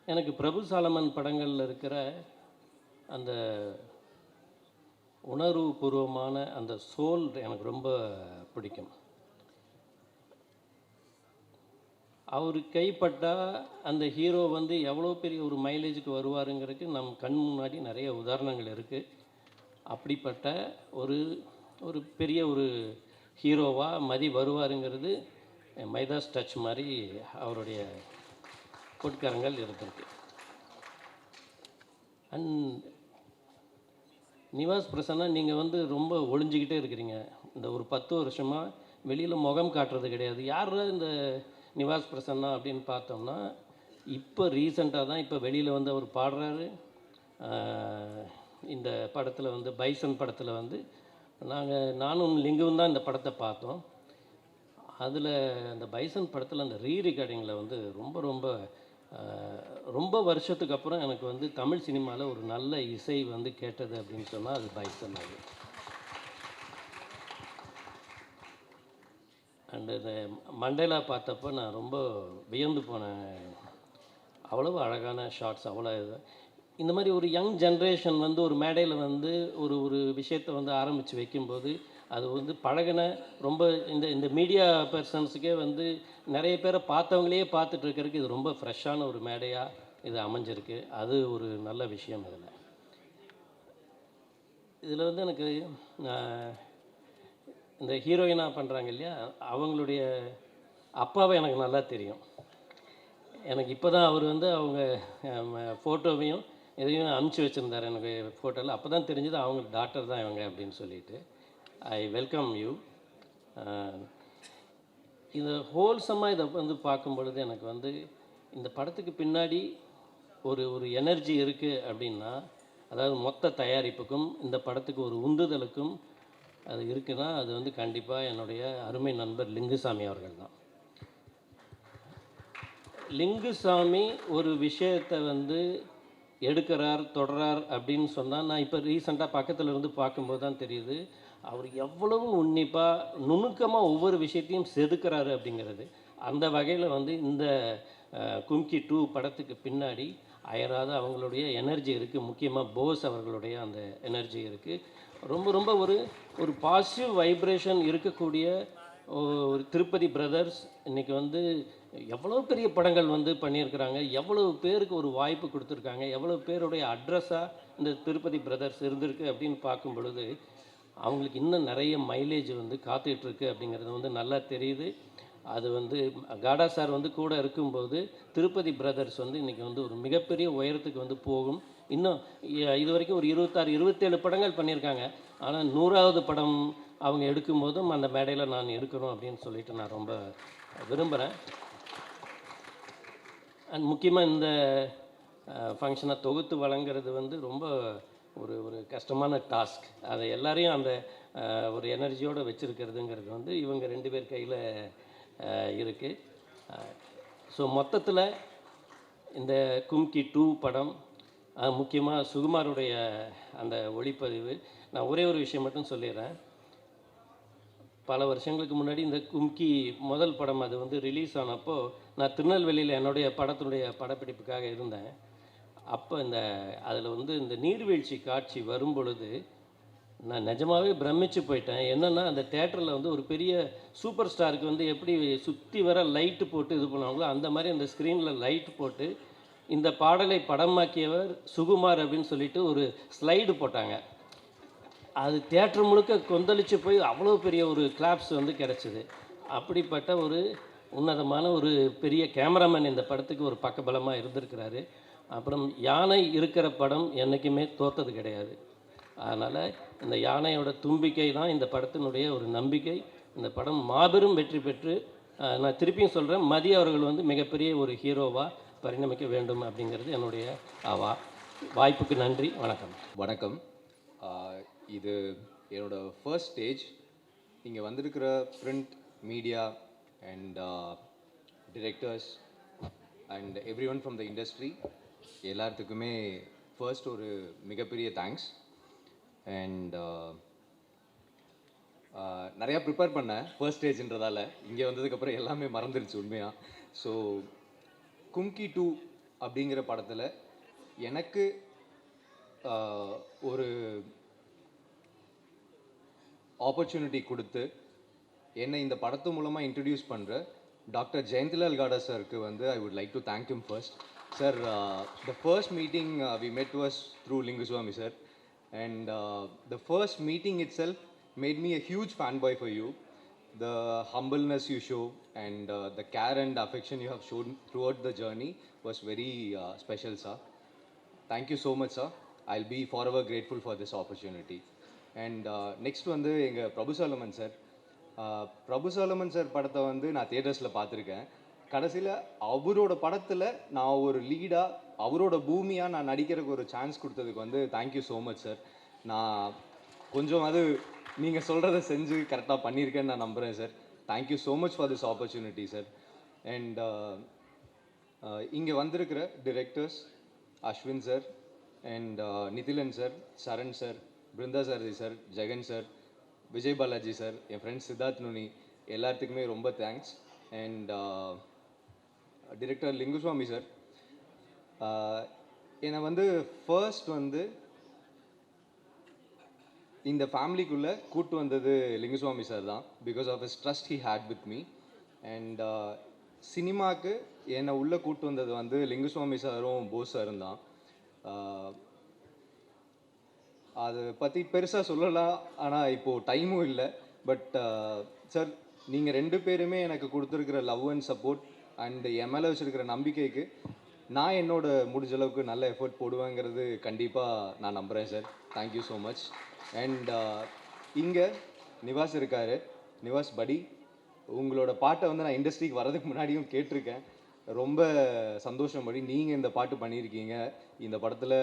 எனக்கு பிரபு சாலமன் படங்களில் இருக்கிற அந்த உணர்வு பூர்வமான அந்த சோல் எனக்கு ரொம்ப பிடிக்கும். அவர் கைப்பட்டால் அந்த ஹீரோ வந்து எவ்வளோ பெரிய ஒரு மைலேஜுக்கு வருவாருங்கிறதுக்கு நம் கண் முன்னாடி நிறைய உதாரணங்கள் இருக்குது. அப்படிப்பட்ட ஒரு பெரிய ஒரு ஹீரோவாக மதி வருவாருங்கிறது மைதாஸ் டச் மாதிரி அவருடைய பொற்கரங்கள் இருந்திருக்கு. அண்ட் நிவாஸ் பிரசன்னா, நீங்கள் வந்து ரொம்ப ஒளிஞ்சிக்கிட்டே இருக்கிறீங்க. இந்த ஒரு 10 வருஷமாக வெளியில் முகம் காட்டுறது கிடையாது. யார் இந்த நிவாஸ் பிரசன்னா அப்படின்னு பார்த்தோம்னா, இப்போ ரீசெண்டாக தான் இப்போ வெளியில் வந்து அவர் பாடுறாரு. இந்த படத்தில் வந்து பைசன் படத்தில் வந்து நானும் லிங்குவும் தான் இந்த படத்தை பார்த்தோம். அதில் அந்த பைசன் படத்தில் அந்த ரீரெக்கார்டிங்கில் வந்து ரொம்ப வருஷத்துக்கு அப்புறம் எனக்கு வந்து தமிழ் சினிமாவில் ஒரு நல்ல இசை வந்து கேட்டது அப்படின்னு சொன்னால் அது பைசன். அது அண்டு இந்த மண்டேலா பார்த்தப்போ நான் ரொம்ப வியந்து போனேன். அவ்வளவு அழகான ஷார்ட்ஸ், அவ்வளோ இது. இந்த மாதிரி ஒரு யங் ஜென்ரேஷன் வந்து ஒரு மேடையில் வந்து ஒரு விஷயத்தை வந்து ஆரம்பித்து வைக்கும்போது அது வந்து பழகின ரொம்ப இந்த மீடியா பர்சன்ஸுக்கே வந்து நிறைய பேரை பார்த்தவங்களே பார்த்துட்டு இருக்கிறதுக்கு இது ரொம்ப ஃப்ரெஷ்ஷான ஒரு மேடையாக இது அமைஞ்சிருக்கு. அது ஒரு நல்ல விஷயம். இதில் வந்து எனக்கு இந்த ஹீரோயினாக பண்ணுறாங்க இல்லையா, அவங்களுடைய அப்பாவை எனக்கு நல்லா தெரியும். எனக்கு இப்போ தான் அவர் வந்து அவங்க ஃபோட்டோவையும் எதையும் அனுப்பிச்சி வச்சுருந்தார் எனக்கு ஃபோட்டோவில். அப்போ தான் தெரிஞ்சது அவங்க டாக்டர் தான் இவங்க அப்படின்னு சொல்லிட்டு. I welcome you. இந்த ஹோல்சமாக இதை வந்து பார்க்கும் பொழுது எனக்கு வந்து இந்த படத்துக்கு பின்னாடி ஒரு எனர்ஜி இருக்குது அப்படின்னா, அதாவது மொத்த தயாரிப்புக்கும் இந்த படத்துக்கு ஒரு உந்துதலுக்கும் அது இருக்குன்னா அது வந்து கண்டிப்பாக என்னுடைய அருமை நண்பர் லிங்குசாமி அவர்கள் தான். லிங்குசாமி ஒரு விஷயத்தை வந்து எடுக்கிறார் தொடரார் அப்படின்னு சொன்னால், நான் இப்போ ரீசெண்டாக பக்கத்தில் இருந்து பார்க்கும்போது தான் தெரியுது அவர் எவ்வளவு உன்னிப்பாக நுணுக்கமாக ஒவ்வொரு விஷயத்தையும் செதுக்கிறாரு அப்படிங்கிறது. அந்த வகையில் வந்து இந்த கும்கி 2 படத்துக்கு பின்னாடி அயராத அவங்களுடைய எனர்ஜி இருக்குது. முக்கியமாக போஸ் அவர்களுடைய அந்த எனர்ஜி இருக்குது. ரொம்ப ரொம்ப ஒரு ஒரு பாசிட்டிவ் வைப்ரேஷன் இருக்கக்கூடிய ஒரு திருப்பதி பிரதர்ஸ் இன்றைக்கி வந்து எவ்வளோ பெரிய படங்கள் வந்து பண்ணியிருக்கிறாங்க, எவ்வளவு பேருக்கு ஒரு வாய்ப்பு கொடுத்துருக்காங்க, எவ்வளோ பேருடைய அட்ரஸாக இந்த திருப்பதி பிரதர்ஸ் இருந்திருக்கு அப்படின்னு பார்க்கும் பொழுது அவங்களுக்கு இன்னும் நிறைய மைலேஜ் வந்து காத்துட்ருக்கு அப்படிங்கிறது வந்து நல்லா தெரியுது. அது வந்து காடா சார் வந்து கூட இருக்கும்போது திருப்பதி பிரதர்ஸ் வந்து இன்றைக்கி வந்து ஒரு மிகப்பெரிய உயரத்துக்கு வந்து போகும். இன்னும் இது வரைக்கும் ஒரு 26-27 படங்கள் பண்ணியிருக்காங்க. ஆனால் 100வது படம் அவங்க எடுக்கும்போதும் அந்த மேடையில் நான் இருக்கணும் அப்படின்னு சொல்லிட்டு நான் ரொம்ப விரும்புகிறேன். அண்ட் முக்கியமாக இந்த ஃபங்க்ஷனை தொகுத்து வழங்குறது வந்து ரொம்ப ஒரு ஒரு கஷ்டமான டாஸ்க். அதை எல்லாரையும் அந்த ஒரு எனர்ஜியோடு வச்சுருக்கிறதுங்கிறது வந்து இவங்க 2 பேர் கையில் இருக்குது. ஸோ மொத்தத்தில் இந்த கும்கி 2 படம் முக்கியமாக சுகுமாருடைய அந்த ஒளிப்பதிவு, நான் ஒரே ஒரு விஷயம் மட்டும் சொல்லிடுறேன். பல வருஷங்களுக்கு முன்னாடி இந்த கும்கி முதல் படம் அது வந்து ரிலீஸ் ஆனப்போ நான் திருநெல்வேலியில் என்னுடைய படத்தினுடைய படப்பிடிப்புக்காக இருந்தேன். அப்போ அதில் வந்து இந்த நீர்வீழ்ச்சி காட்சி வரும் பொழுது நான் நிஜமாகவே பிரமிச்சு போயிட்டேன். என்னென்னா அந்த தேட்டரில் வந்து ஒரு பெரிய சூப்பர் ஸ்டாருக்கு வந்து எப்படி சுற்றி வர லைட்டு போட்டு இது பண்ணுவாங்களோ அந்த மாதிரி அந்த ஸ்க்ரீனில் லைட் போட்டு இந்த பாடலை படமாக்கியவர் சுகுமார் அப்படின்னு சொல்லிட்டு ஒரு ஸ்லைடு போட்டாங்க. அது தேட்டர் முழுக்க கொந்தளிச்சு போய் அவ்வளோ பெரிய ஒரு கிளாப்ஸ் வந்து கிடச்சிது. அப்படிப்பட்ட ஒரு உன்னதமான ஒரு பெரிய கேமராமேன் இந்த படத்துக்கு ஒரு பக்கபலமாக இருந்திருக்கிறாரு. அப்புறம் யானை இருக்கிற படம் என்றைக்குமே தோற்றது கிடையாது. அதனால் இந்த யானையோட தும்பிக்கை தான் இந்த படத்தினுடைய ஒரு நம்பிக்கை. இந்த படம் மாபெரும் வெற்றி பெற்று நான் திருப்பியும் சொல்கிறேன், மதி அவர்கள் வந்து மிகப்பெரிய ஒரு ஹீரோவாக பரிணமிக்க வேண்டும் அப்படிங்கிறது என்னுடைய ஆவா. வாய்ப்புக்கு நன்றி. வணக்கம். வணக்கம். இது என்னோட ஃபர்ஸ்ட் ஸ்டேஜ். இங்கே வந்திருக்கிற print media and directors and every one from the industry எல்லாத்துக்குமே ஃபர்ஸ்ட் ஒரு மிகப்பெரிய தேங்க்ஸ். அண்ட் நிறையா ப்ரிப்பேர் பண்ணேன் ஃபர்ஸ்ட் ஸ்டேஜ்ன்றதால. இங்கே வந்ததுக்கப்புறம் எல்லாமே மறந்துருச்சு உண்மையாக. ஸோ கும்கி 2 அப்படிங்கிற படத்தில் எனக்கு ஒரு ஆப்பர்ச்சுனிட்டி கொடுத்து என்னை இந்த படத்து மூலமாக இன்ட்ரடியூஸ் பண்ணுற டாக்டர் ஜெயந்திலால் காடா சாருக்கு வந்து I would like to thank him first. Sir, the first meeting we met was through Lingusamy sir. And the first meeting itself made me a huge fanboy for you. The humbleness you show and the care and affection you have shown throughout the journey was very special, sir. Thank you so much, sir. I'll be forever grateful for this opportunity. And next வந்து எங்கள் பிரபு சாலமன் சார். பிரபு சாலமன் சார் படத்தை வந்து நான் தியேட்டர்ஸில் பார்த்துருக்கேன். கடைசியில் அவரோட படத்தில் நான் ஒரு லீடாக அவரோட பூமியாக நான் நடிக்கிறதுக்கு ஒரு சான்ஸ் கொடுத்ததுக்கு வந்து தேங்க்யூ ஸோ மச் சார். நான் கொஞ்சம் அது நீங்கள் சொல்கிறத செஞ்சு கரெக்டாக பண்ணியிருக்கேன்னு நான் நம்புகிறேன் sir. Thank you so much for this opportunity sir. And இங்கே வந்திருக்கிற directors Ashwin sir and Nithilan sir, Saran sir, Brindha Sarathy sir, Jegan sir, Vijay Balaji sir, என் ஃப்ரெண்ட்ஸ் சித்தார்த் நுனி எல்லாத்துக்குமே ரொம்ப thanks. And director Lingusamy sir, என்னை வந்து ஃபர்ஸ்ட் வந்து இந்த ஃபேமிலிக்குள்ளே கூட்டு வந்தது லிங்குசுவாமி சார் தான். Because of his trust he had with me. And சினிமாவுக்கு என்னை உள்ளே கூட்டு வந்தது வந்து லிங்குசுவாமி சாரும் போஸ் சாரும் தான். அதை பற்றி பெருசாக சொல்லலாம், ஆனால் இப்போது டைமும் இல்லை. பட் சார், நீங்கள் 2 பேருமே எனக்கு கொடுத்துருக்கிற லவ் அண்ட் சப்போர்ட் அண்ட் என் மேலே வச்சுருக்கிற நம்பிக்கைக்கு நான் என்னோட முடிஞ்ச அளவுக்கு நல்ல எஃபர்ட் போடுவேங்கிறது கண்டிப்பாக நான் நம்புகிறேன் sir. Thank you so much. And இங்கே நிவாஸ் இருக்கார். நிவாஸ் படி, உங்களோட பாட்டை வந்து நான் இண்டஸ்ட்ரிக்கு வர்றதுக்கு முன்னாடியும் கேட்டிருக்கேன். ரொம்ப சந்தோஷம் படி நீங்கள் இந்த பாட்டு பண்ணியிருக்கீங்க. இந்த படத்தில்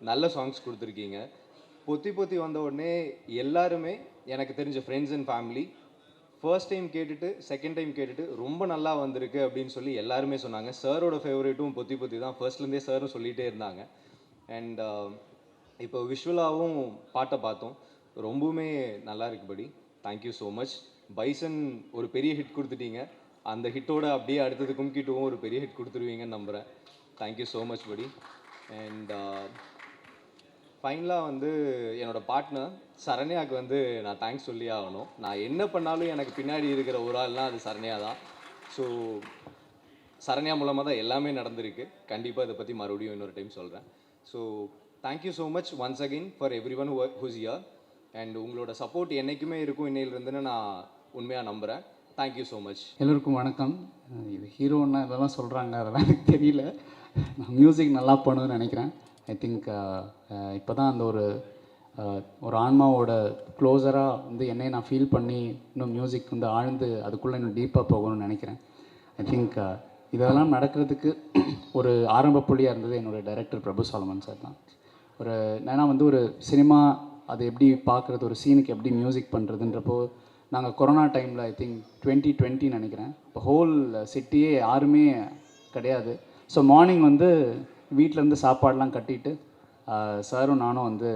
நல்ல சாங்ஸ் கொடுத்துருக்கீங்க. பொத்தி பொத்தி வந்த உடனே எல்லாருமே எனக்கு தெரிஞ்ச friends and family first time கேட்டுட்டு செகண்ட் டைம் கேட்டுட்டு ரொம்ப நல்லா வந்திருக்கு அப்படின்னு சொல்லி எல்லாருமே சொன்னாங்க. சாரோட ஃபேவரேட்டும் பொத்தி பொத்தி தான். ஃபர்ஸ்ட்லேருந்தே சாரும் சொல்லிகிட்டே இருந்தாங்க. அண்ட் இப்போ விஷுவலாகவும் பாட்டை பார்த்தோம், ரொம்பவுமே நல்லா இருக்கு படி. Thank you so much. பைசன் ஒரு பெரிய ஹிட் கொடுத்துட்டீங்க, அந்த ஹிட்டோட அப்படியே அடுத்தது கும்கி டூவும் ஒரு பெரிய ஹிட் கொடுத்துருவீங்கன்னு நம்புகிறேன். தேங்க்யூ ஸோ மச் படி. அண்ட் ஃபைனலாக வந்து என்னோடய பார்ட்னர் சரண்யாவுக்கு வந்து நான் தேங்க்ஸ் சொல்லி ஆகணும். நான் என்ன பண்ணாலும் எனக்கு பின்னாடி இருக்கிற ஒரு ஆள்னால் அது சரண்யா தான். ஸோ சரண்யா மூலமாக தான் எல்லாமே நடந்திருக்கு. கண்டிப்பாக இதை பற்றி மறுபடியும் இன்னொரு டைம் சொல்கிறேன். So thank you so much once again for everyone who's here. And உங்களோட சப்போர்ட் என்றைக்குமே இருக்கும் இன்னையிலிருந்துன்னு நான் உண்மையாக நம்புகிறேன். Thank you so much. எல்லோருக்கும் வணக்கம். இது ஹீரோன்னா இதெல்லாம் சொல்கிறாங்க, அதெல்லாம் எனக்கு தெரியல. நான் மியூசிக் நல்லா பண்ணுவேன்னு நினைக்கிறேன். ஐ திங்க் இப்போ தான் அந்த ஒரு ஆன்மாவோட க்ளோஸராக வந்து என்னை நான் ஃபீல் பண்ணி இன்னும் மியூசிக் வந்து ஆழ்ந்து அதுக்குள்ளே இன்னும் டீப்பாக போகணும்னு நினைக்கிறேன். ஐ திங்க் இதெல்லாம் நடக்கிறதுக்கு ஒரு ஆரம்ப புள்ளியாக இருந்தது என்னோடய டைரக்டர் பிரபு சாலமன் சார் தான். ஏன்னா வந்து ஒரு சினிமா அது எப்படி பார்க்குறது, ஒரு சீனுக்கு எப்படி மியூசிக் பண்ணுறதுன்றப்போ நாங்கள் கொரோனா டைமில் ஐ திங்க் 2020 நினைக்கிறேன், இப்போ ஹோல் சிட்டியே யாருமே கிடையாது. ஸோ மார்னிங் வந்து வீட்டிலேருந்து சாப்பாடெலாம் கட்டிட்டு சாரும் நானும் வந்து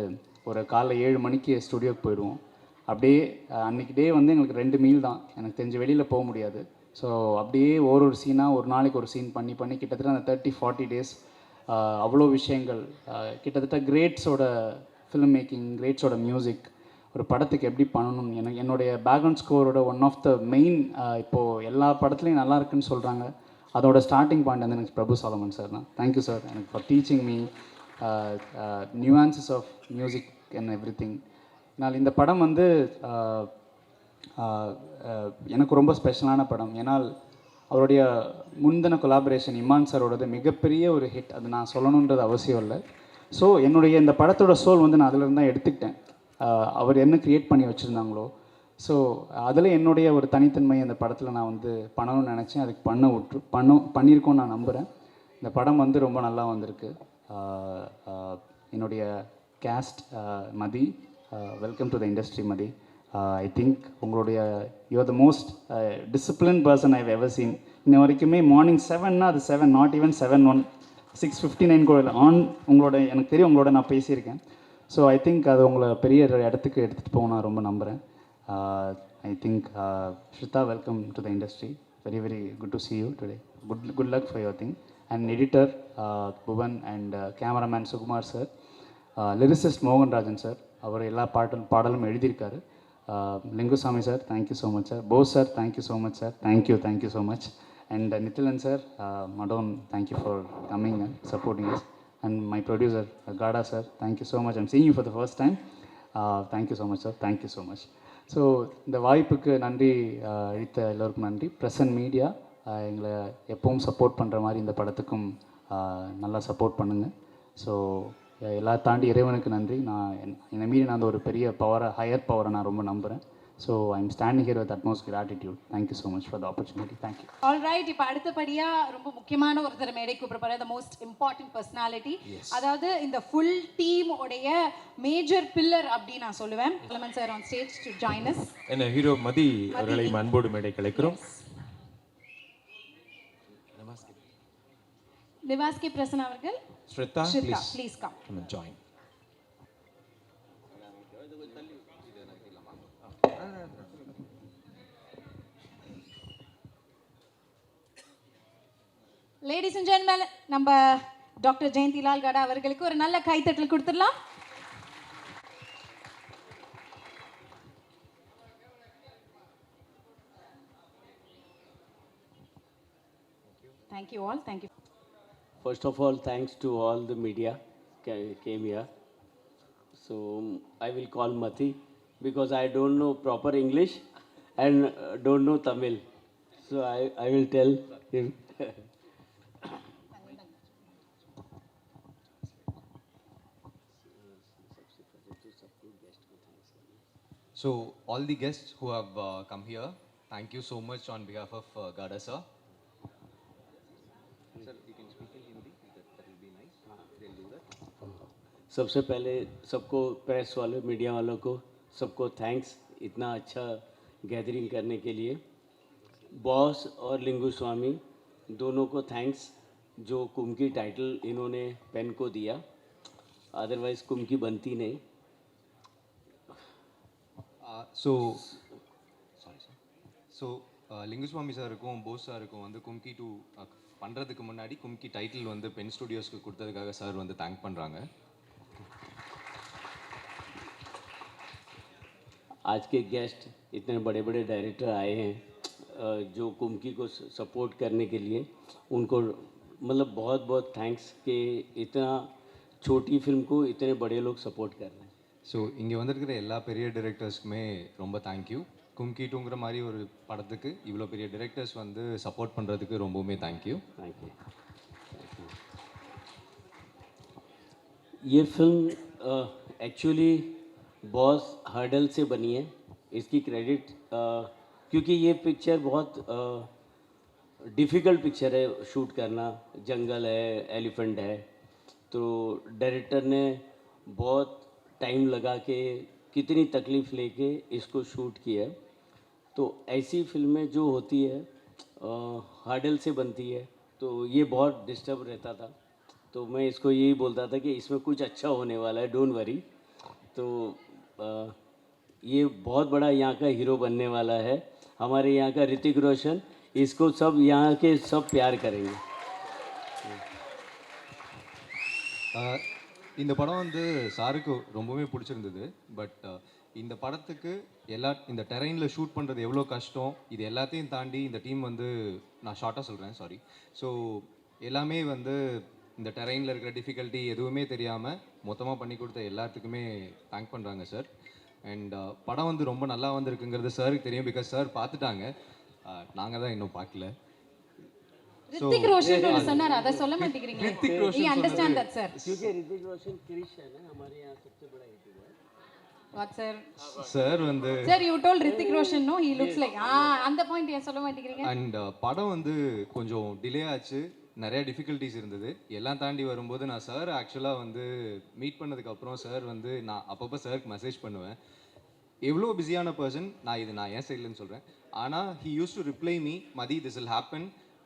ஒரு காலைல 7 மணிக்கு ஸ்டுடியோக்கு போயிடுவோம். அப்படியே அன்றைக்கி டே வந்து எங்களுக்கு 2 மீல் தான், எனக்கு தெரிஞ்ச வெளியில் போக முடியாது. ஸோ அப்படியே ஒரு சீனாக ஒரு நாளைக்கு ஒரு சீன் பண்ணி கிட்டத்தட்ட அந்த 30-40 டேஸ் அவ்வளோ விஷயங்கள், கிட்டத்தட்ட கிரேட்ஸோட ஃபிலிம் மேக்கிங், கிரேட்ஸோட மியூசிக், ஒரு படத்துக்கு எப்படி பண்ணணும். என்னுடைய பேக்ரவுண்ட் ஸ்கோரோட ஒன் ஆஃப் த மெயின், இப்போது எல்லா படத்துலையும் நல்லா இருக்குன்னு சொல்கிறாங்க, அதோட ஸ்டார்டிங் பாயிண்ட் வந்து எனக்கு பிரபு சாலமன் சார் தான். தேங்க்யூ சார் எனக்கு for teaching me nuances of music and everything. நான் இந்த படம் வந்து எனக்கு ரொம்ப ஸ்பெஷலான படம். ஏன்னால் அவருடைய முந்தின கொலாபரேஷன் இமான் சாரோடது மிகப்பெரிய ஒரு ஹிட், அது நான் சொல்லணுன்றது அவசியம் இல்லை. ஸோ என்னுடைய இந்த படத்தோட சோல் வந்து நான் அதிலிருந்து தான் எடுத்துக்கிட்டேன். அவர் என்ன க்ரியேட் பண்ணி வச்சுருந்தாங்களோ, ஸோ அதில் என்னுடைய ஒரு தனித்தன்மை அந்த படத்தில் நான் வந்து பண்ணணும்னு நினச்சேன். அதுக்கு பண்ணியிருக்கோன்னு நான் நம்புகிறேன். இந்த படம் வந்து ரொம்ப நல்லா வந்திருக்கு. என்னுடைய cast Mathi, welcome to the industry Mathi. I think உங்களுடைய you're the most discipline person I've ever seen. இன்ன வரைக்குமே மார்னிங் 7னா அது 7, நாட் ஈவன் 7:01, 6:59 கூட இல்லை ஆன். உங்களோட எனக்கு தெரியும், உங்களோட நான் பேசியிருக்கேன். ஸோ ஐ திங்க் அது உங்களை பெரிய இடத்துக்கு எடுத்துகிட்டு போக நான் ரொம்ப நம்புகிறேன். I think Shrita, welcome to the industry. Very very good to see you today. Good luck for your thing. And editor Bhuvan and cameraman Sukumar sir, lyricist Mohanrajan sir, அவர் எல்லா பாடலும் எழுதியிருக்காரு. Lingusamy sir, thank you so much sir. Bose sir, thank you so much sir. Thank you so much. And Nithilan sir, Madonne, thank you for coming and supporting us. And my producer, Gada sir, thank you so much. I'm seeing you for the first time. Thank you so much, sir. Thank you so much. So, இந்த வாய்ப்புக்கு நன்றி அளித்த எல்லோருக்கும் நன்றி. ப்ரெஸ் அண்ட் மீடியா எங்களை எப்பவும் சப்போர்ட் பண்ணுற மாதிரி இந்த படத்துக்கும் நல்லா சப்போர்ட் பண்ணுங்கள். ஸோ எல்லா தாண்டி இறைவனுக்கு நன்றி. என்னை மீறி நான் ஒரு பெரிய பவரை, ஹையர் பவரை நான் ரொம்ப நம்புகிறேன். So I'm standing here with utmost gratitude. Thank you so much for the opportunity. Thank you. Alright, இப்போ அடுத்தபடியாக ரொம்ப முக்கியமான ஒருத்தர் மேடை கூப்பிடப்படுற த மோஸ்ட் இம்பார்ட்டன்ட் பர்சனாலிட்டி, அதாவது இந்த ஃபுல் டீம் உடைய மேஜர் பில்லர் அப்படின்னு நான் சொல்லுவேன். Solomon sir on stage to join us. என்ன ஹீரோ மதி அவர்களை அன்போடு மேடை கலைக்கிறோம். நிவாஸ்கி பிரசன்னா அவர்கள், Shrita please come and join. Ladies and gentlemen, நம்ம டாக்டர் ஜெயந்திலால் கடா அவர்களுக்கு ஒரு நல்ல கைத்தட்டல் கொடுத்துடலாம். Thank you all. Thank you. First of all, thanks to all the media came here. So I will call Mati because I don't know proper English and don't know Tamil. So I will tell him. So all the guests who have come here, thank you so much on behalf of Gada sir. Sir, you can speak in Hindi. That will be nice. They'll do that. सबसे पहले सबको, प्रेस वालों, मीडिया वालों को सबको थैंक्स इतना अच्छा गैदरिंग करने के लिए. बॉस और लिंगू स्वामी दोनों को थैंक्स जो कुंकी टाइटल इन्होंने पेन को दिया. अदरवाइज कुमकी बनती नहीं. ஸோ லிங்குஸ்வாமி சாருக்கும் போஸ் சாருக்கும் வந்து கும்கி 2 பண்ணுறதுக்கு முன்னாடி கும்கி டைட்டில் வந்து பென் ஸ்டுடியோஸ்க்கு கொடுத்ததுக்காக சார் வந்து தேங்க் பண்ணுறாங்க. आज के गेस्ट इतने बड़े बड़े डायरेक्टर आए हैं जो कुमकी को सपोर्ट करने के लिए, उनको मतलब बहुत बहुत थैंक्स कि इतना छोटी फिल्म को इतने बड़े लोग सपोर्ट कर रहे हैं. ஸோ இங்கே வந்திருக்கிற எல்லா பெரிய டிரெக்டர்ஸ்க்குமே ரொம்ப தேங்க்யூ. கும்கி 2ங்கிற மாதிரி ஒரு படத்துக்கு இவ்வளோ பெரிய டிரெக்டர்ஸ் வந்து சப்போர்ட் பண்ணுறதுக்கு ரொம்பவுமே தேங்க்யூ. Thank you. ये फिल्म एक्चुअली बॉस हर्डल से बनी है. इसकी क्रेडिट क्योंकि ये पिक्चर बहुत डिफ़िकल्ट पिक्चर है शूट करना. जंगल है, एलिफेंट है, तो डायरेक्टर ने बहुत टाइम लगा के कितनी तकलीफ़ लेके इसको शूट किया. तो ऐसी फिल्में जो होती है हर्डल से बनती है, तो ये बहुत डिस्टर्ब रहता था. तो मैं इसको यही बोलता था कि इसमें कुछ अच्छा होने वाला है, डोंट वरी. तो ये बहुत बड़ा यहाँ का हीरो बनने वाला है, हमारे यहाँ का ऋतिक रोशन. इसको सब यहाँ के सब प्यार करेंगे. இந்த படம் வந்து சாருக்கு ரொம்பவே பிடிச்சிருந்தது. பட் இந்த படத்துக்கு இந்த டெரெயினில் ஷூட் பண்ணுறது எவ்வளோ கஷ்டம், இது எல்லாத்தையும் தாண்டி இந்த டீம் வந்து, நான் ஷார்ட்டாக சொல்கிறேன், சாரி. ஸோ எல்லாமே வந்து இந்த டெரெயினில் இருக்கிற டிஃபிகல்ட்டி எதுவுமே தெரியாமல் மொத்தமாக பண்ணி கொடுத்த எல்லாத்துக்குமே தேங்க் பண்ணுறாங்க சார். அண்ட் படம் வந்து ரொம்ப நல்லா வந்திருக்குங்கிறது சாருக்கு தெரியும், பிகாஸ் சார் பார்த்துட்டாங்க, நாங்கள் தான் இன்னும் பார்க்கல. ऋतिक रोशन ने சொன்னார், அத சொல்ல மாட்டேங்கிறீங்க. Hrithik Roshan, you understand that sir? क्योंकि ऋतिक रोशन क्रिश है ना, हमारे यहाँ सबसे बड़ा हीरो है. What sir? சார் வந்து Sir, you told Hrithik Roshan, no, he looks like. அந்த பாயிண்ட் ஏன் சொல்ல மாட்டேங்கிறீங்க? அண்ட் படம் வந்து கொஞ்சம் டிலே ஆச்சு, நிறைய டிஃபிகல்ட்டிஸ் இருந்தது. எல்லாம் தாண்டி வரும்போது நான் சார் ஆக்சுவலாக வந்து மீட் பண்ணதுக்கப்புறம் சார் வந்து நான் அப்பப்போ சாருக்கு மெசேஜ் பண்ணுவேன். எவ்வளோ பிஸியான பர்சன், நான் ஏன் சைட்லன்னு சொல்கிறேன், ஆனால் he used to reply me, Mathi this will happen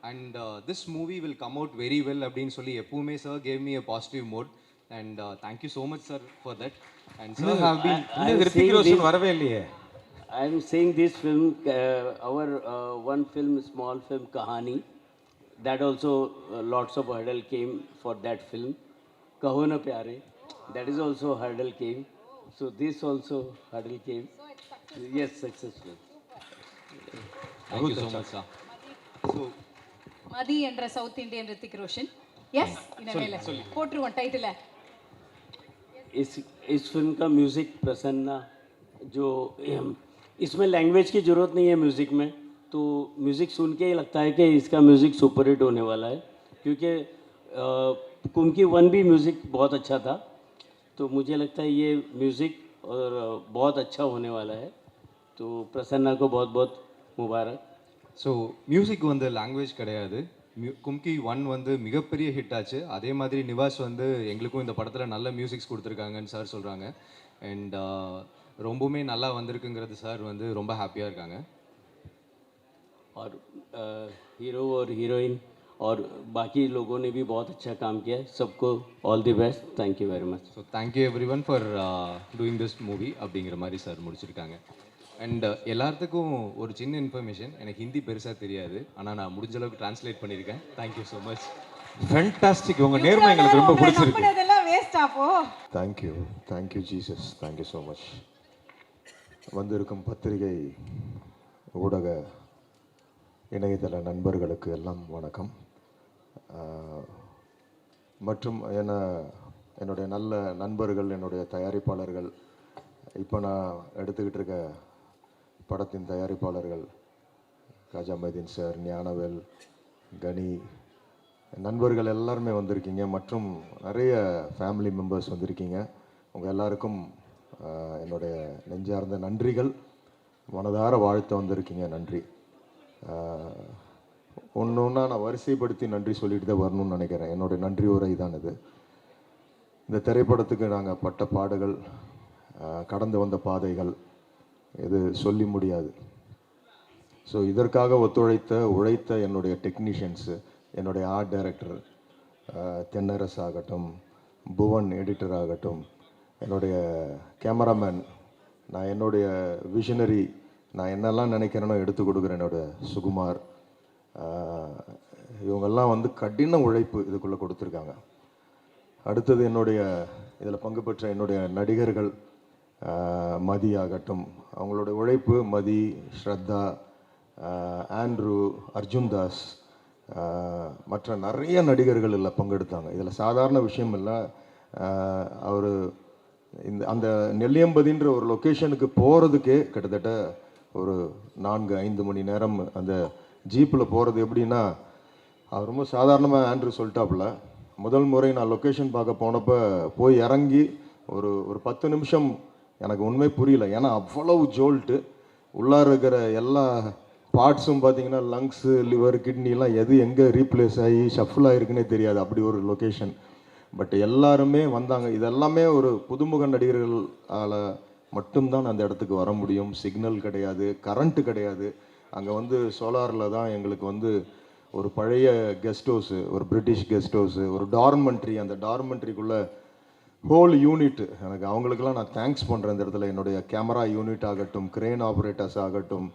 and this movie will come out very well அப்படின்னு சொல்லி எப்பவுமே sir gave me a positive mode and thank you so much sir for that. And sir have been Hrithik Roshan வரவே இல்லையே. I am saying this film, our one film, small film Kahani, that also lots of hurdle came for that film. Kaho Na Pyare, that is also hurdle came. So this also hurdle came. Yes, successful. thank you so much sir. So Mathi என்ற south Indian Hrithik Roshan. Yes, இனிமேல போட்டுருவோம் டைட்டில. इस फिल्म का म्यूज़िक प्रसन्ना, जो इसमें लैंग्वेज की ज़रूरत नहीं है म्यूज़िक में, तो म्यूज़िक सुन के ही लगता है कि इसका म्यूज़िक सुपर हिट होने वाला है. क्योंकि कुमकी 1 भी म्यूज़िक बहुत अच्छा था, तो मुझे लगता है ये म्यूज़िक और बहुत अच्छा होने वाला है. तो प्रसन्ना को बहुत बहुत मुबारक. ஸோ மியூசிக் வந்து லாங்குவேஜ் கிடையாது. கும்கி 1 வந்து மிகப்பெரிய ஹிட் ஆச்சு. அதே மாதிரி நிவாஸ் வந்து எங்களுக்கும் இந்த படத்தில் நல்ல மியூசிக்ஸ் கொடுத்துருக்காங்கன்னு சார் சொல்கிறாங்க. அண்ட் ரொம்பவுமே நல்லா வந்திருக்குங்கிறது சார் வந்து ரொம்ப ஹாப்பியாக இருக்காங்க. और हीरो और हीरोइन और बाकी लोगों ने भी बहुत अच्छा काम किया. सबको all the best. Thank you very much. So thank you every one for doing this movie அப்படிங்கிற மாதிரி சார் முடிச்சிருக்காங்க. அண்ட் எல்லாத்துக்கும் ஒரு சின்ன இன்ஃபர்மேஷன், எனக்கு ஹிந்தி பெருசாக தெரியாது, ஆனால் நான் முடிஞ்ச அளவுக்கு டிரான்ஸ்லேட் பண்ணியிருக்கேன். Thank you so much. ஃபேண்டாஸ்டிக், உங்கள் நேர்மை எங்களுக்கு ரொம்ப பிடிச்சிருக்கு. அதெல்லாம் வேஸ்ட் ஆப்போ. Thank you Jesus, thank you so much. வந்திருக்கும் பத்திரிகை ஊடக இணையதள நண்பர்களுக்கு எல்லாம் வணக்கம். மற்றும் என்னுடைய நல்ல நண்பர்கள், என்னுடைய தயாரிப்பாளர்கள், இப்போ நான் எடுத்துக்கிட்டு இருக்க படத்தின் தயாரிப்பாளர்கள் காஜா மைதீன் சார், ஞானவேல், கனி, நண்பர்கள் எல்லாருமே வந்திருக்கீங்க. மற்றும் நிறைய ஃபேமிலி மெம்பர்ஸ் வந்திருக்கீங்க. உங்கள் எல்லாருக்கும் என்னுடைய நெஞ்சார்ந்த நன்றிகள், மனதார வாழ்த்து வந்திருக்கீங்க. நன்றி. ஒன்று ஒன்றா நான் வரிசைப்படுத்தி நன்றி சொல்லிட்டு தான் வரணும்னு நினைக்கிறேன். என்னுடைய நன்றி உரை தான் இது. இந்த திரைப்படத்துக்கு நாங்கள் பட்ட பாடுகள், கடந்து வந்த பாதைகள், இது சொல்லி முடியாது. ஸோ இதற்காக உழைத்த என்னுடைய டெக்னீஷியன்ஸு, என்னுடைய ஆர்ட் டைரக்டர் தென்னரசு ஆகட்டும், புவன் எடிட்டர் ஆகட்டும், என்னுடைய கேமராமேன், நான் என்னுடைய விஷனரி, நான் என்னெல்லாம் நினைக்கிறேனோ எடுத்து கொடுக்குறேன் என்னோட சுகுமார், இவங்கெல்லாம் வந்து கடின உழைப்பு இதுக்குள்ளே கொடுத்துருக்காங்க. அடுத்தது என்னுடைய இதில் பங்கு பெற்ற என்னுடைய நடிகர்கள், மதி ஆகட்டும், அவங்களோட உழைப்பு, மதி, ஸ்ரத்தா, ஆண்ட்ரூ, அர்ஜுன் தாஸ், மற்ற நிறைய நடிகர்கள் இதில் பங்கெடுத்தாங்க. இதில் சாதாரண விஷயம் இல்லை. அவர் அந்த நெல்லியம்பதின்ற ஒரு லொக்கேஷனுக்கு போகிறதுக்கே கிட்டத்தட்ட ஒரு 4-5 மணி நேரம் அந்த ஜீப்பில் போகிறது. எப்படின்னா, அவர் ரொம்ப சாதாரணமாக ஆண்ட்ரூ சொல்லிட்டாப்புல, முதல் முறை நான் லொக்கேஷன் பார்க்க போனப்போ போய் இறங்கி ஒரு 10 நிமிஷம் எனக்கு உண்மை புரியல. ஏன்னா அவ்வளவு ஜோல்ட்டு, உள்ளார இருக்கிற எல்லா பார்ட்ஸும் பார்த்தீங்கன்னா லங்ஸு, லிவர், கிட்னிலாம் எது எங்கே ரீப்ளேஸ் ஆகி ஷஃபில் ஆகிருக்குன்னே தெரியாது, அப்படி ஒரு லொக்கேஷன். பட் எல்லாருமே வந்தாங்க. இதெல்லாமே ஒரு புதுமுக நடிகர்களால் மட்டும்தான் அந்த இடத்துக்கு வர முடியும். சிக்னல் கிடையாது, கரண்ட்டு கிடையாது. அங்கே வந்து சோலாரில் தான் எங்களுக்கு வந்து ஒரு பழைய கெஸ்ட் ஹவுஸு, ஒரு பிரிட்டிஷ் கெஸ்ட் ஹவுஸு, ஒரு டார்மெண்ட்ரி, அந்த டார்மெண்ட்ரிக்குள்ளே ஹோல் யூனிட், எனக்கு அவங்களுக்கெல்லாம் நான் தேங்க்ஸ் பண்ணுறேன் இந்த இடத்துல. என்னுடைய கேமரா யூனிட் ஆகட்டும், கிரேன் ஆப்ரேட்டர்ஸ் ஆகட்டும்,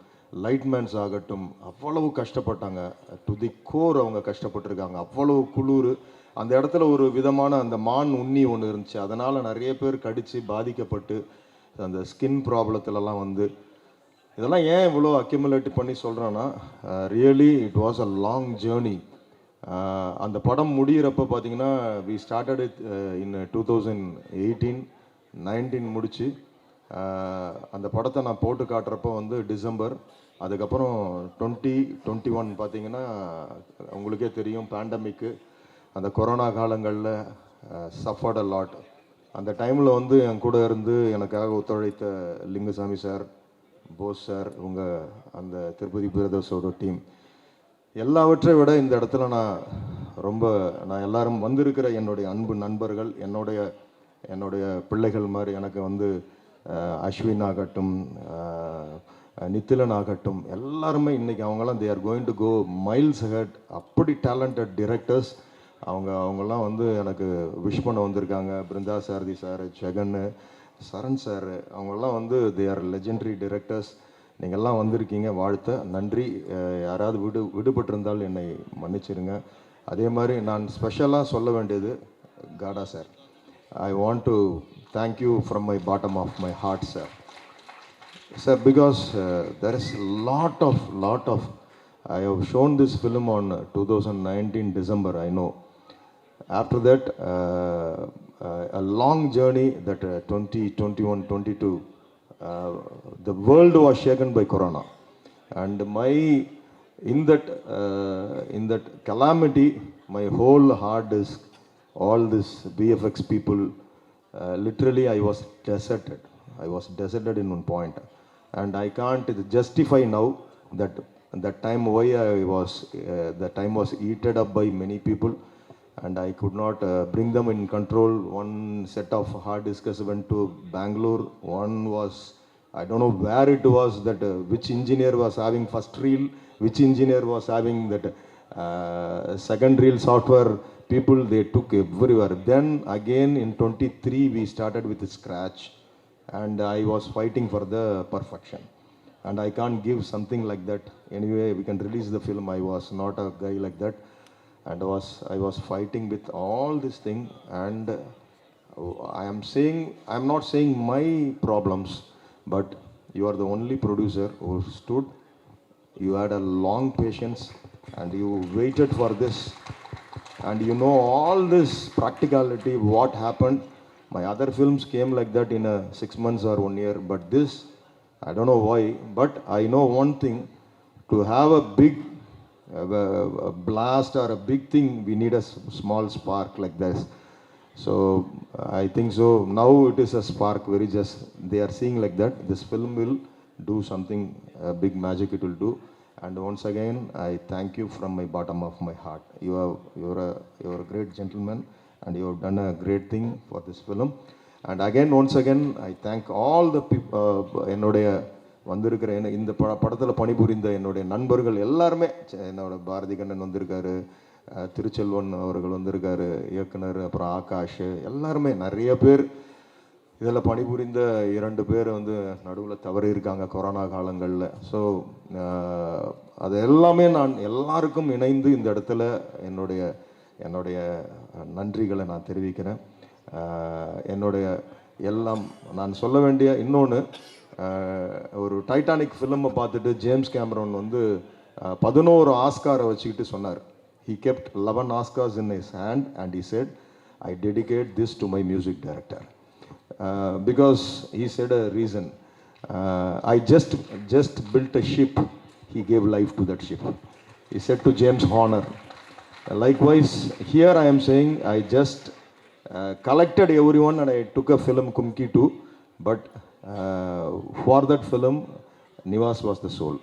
லைட்மேன்ஸ் ஆகட்டும், அவ்வளவு கஷ்டப்பட்டாங்க. டு தி கோர் அவங்க கஷ்டப்பட்டிருக்காங்க. அவ்வளவு குளிர். அந்த இடத்துல ஒரு விதமான அந்த மான் உண்ணி ஒன்று இருந்துச்சு. அதனால் நிறைய பேர் கடித்து பாதிக்கப்பட்டு அந்த ஸ்கின் ப்ராப்ளத்துலலாம் வந்து, இதெல்லாம் ஏன் இவ்வளோ அக்யூமுலேட் பண்ணி சொல்கிறேன்னா, really it was a long journey. அந்த படம் முடிகிறப்ப பார்த்தீங்கன்னா, வி ஸ்டார்டட் இட் இன் 2018-19 முடிச்சு, அந்த படத்தை நான் போட்டு காட்டுறப்போ வந்து டிசம்பர். அதுக்கப்புறம் 2021 பார்த்தீங்கன்னா உங்களுக்கே தெரியும், பேண்டமிக்கு, அந்த கொரோனா காலங்களில் சஃபர்ட் அ லாட். அந்த டைமில் வந்து என் கூட இருந்து எனக்காக ஒத்துழைத்த லிங்குசாமி சார், போஸ் சார், உங்கள் அந்த திருப்பதி பிரதர்ஸோட டீம், எல்லாவற்றை விட இந்த இடத்துல நான் எல்லாரும் வந்திருக்கிற என்னுடைய அன்பு நண்பர்கள், என்னுடைய பிள்ளைகள் மாதிரி எனக்கு வந்து அஸ்வின் ஆகட்டும், நித்திலன் ஆகட்டும், எல்லாருமே இன்றைக்கி அவங்கெல்லாம் they are going to go miles ahead. அப்படி டேலண்டட் டிரெக்டர்ஸ் அவங்கெல்லாம் வந்து எனக்கு விஷ் பண்ண வந்திருக்காங்க. பிருந்தா சாரதி சார், ஜெகன், சரண் சார், அவங்கெல்லாம் வந்து தே ஆர் லெஜெண்டரி டிரெக்டர்ஸ். நீங்கள்லாம் வந்திருக்கீங்க, வாழ்த்த நன்றி. யாராவது விடுபட்டிருந்தால் என்னை மன்னிச்சிருங்க. அதே மாதிரி நான் ஸ்பெஷலாக சொல்ல வேண்டியது காடா sir. I want to thank you from my bottom of my heart sir. Sir, because there is lot of I have shown this film on 2019 December, I know. After that, a long journey that 2021, 22, the world was shaken by Corona, and in that calamity, my whole hard disk, all this VFX people, literally I was deserted. In one point, and I can't justify now that time why that time was eaten up by many people, and I could not bring them in control. One set of hard disks went to Bangalore. One was, I don't know where it was, that which engineer was having first reel, which engineer was having that second reel software. People, they took everywhere. Then again in 23 we started with scratch, and I was fighting for the perfection, and I can't give something like that. Anyway, we can release the film. I was not a guy like that, and I was fighting with all this thing. And I am not saying my problems, but you are the only producer who stood. You had a long patience, and you waited for this, and you know all this practicality, what happened. My other films came like that in 6 months or 1 year, but this, I don't know why, but I know one thing: to have a big a blast or a big thing, we need a small spark like this. So I think so now it is a spark, very just they are seeing like that. This film will do something, big magic it will do. And once again, I thank you from my bottom of my heart. You're a great gentleman, and you have done a great thing for this film. And again, once again, I thank all the people, என்னுடைய வந்திருக்கிற இந்த படத்தில் பணிபுரிந்த என்னுடைய நண்பர்கள் எல்லாருமே. என்னோட பாரதி கண்ணன் வந்திருக்காரு, திருச்செல்வன் அவர்கள் வந்திருக்காரு, இயக்குனர், அப்புறம் ஆகாஷ், எல்லாருமே நிறைய பேர் இதில் பணிபுரிந்த 2 பேர் வந்து நடுவில் தவறி இருக்காங்க கொரோனா காலங்களில். ஸோ அது எல்லாமே நான் எல்லாருக்கும் இணைந்து இந்த இடத்துல என்னுடைய நன்றிகளை நான் தெரிவிக்கிறேன். என்னுடைய எல்லாம் நான் சொல்ல வேண்டிய இன்னொன்று, ஒரு டைட்டானிக் ஃபிலிமை பார்த்துட்டு ஜேம்ஸ் கேமரன் வந்து 11 ஆஸ்காரை வச்சுக்கிட்டு சொன்னார். He kept 11 Oscars in his hand and he said, I dedicate this to my music director. Because he said a reason. I just built a ship. He gave life to that ship. He said to James Horner. Likewise, here I am saying I just collected everyone and I took a film Kumki 2. But for that film, Nivas was the soul.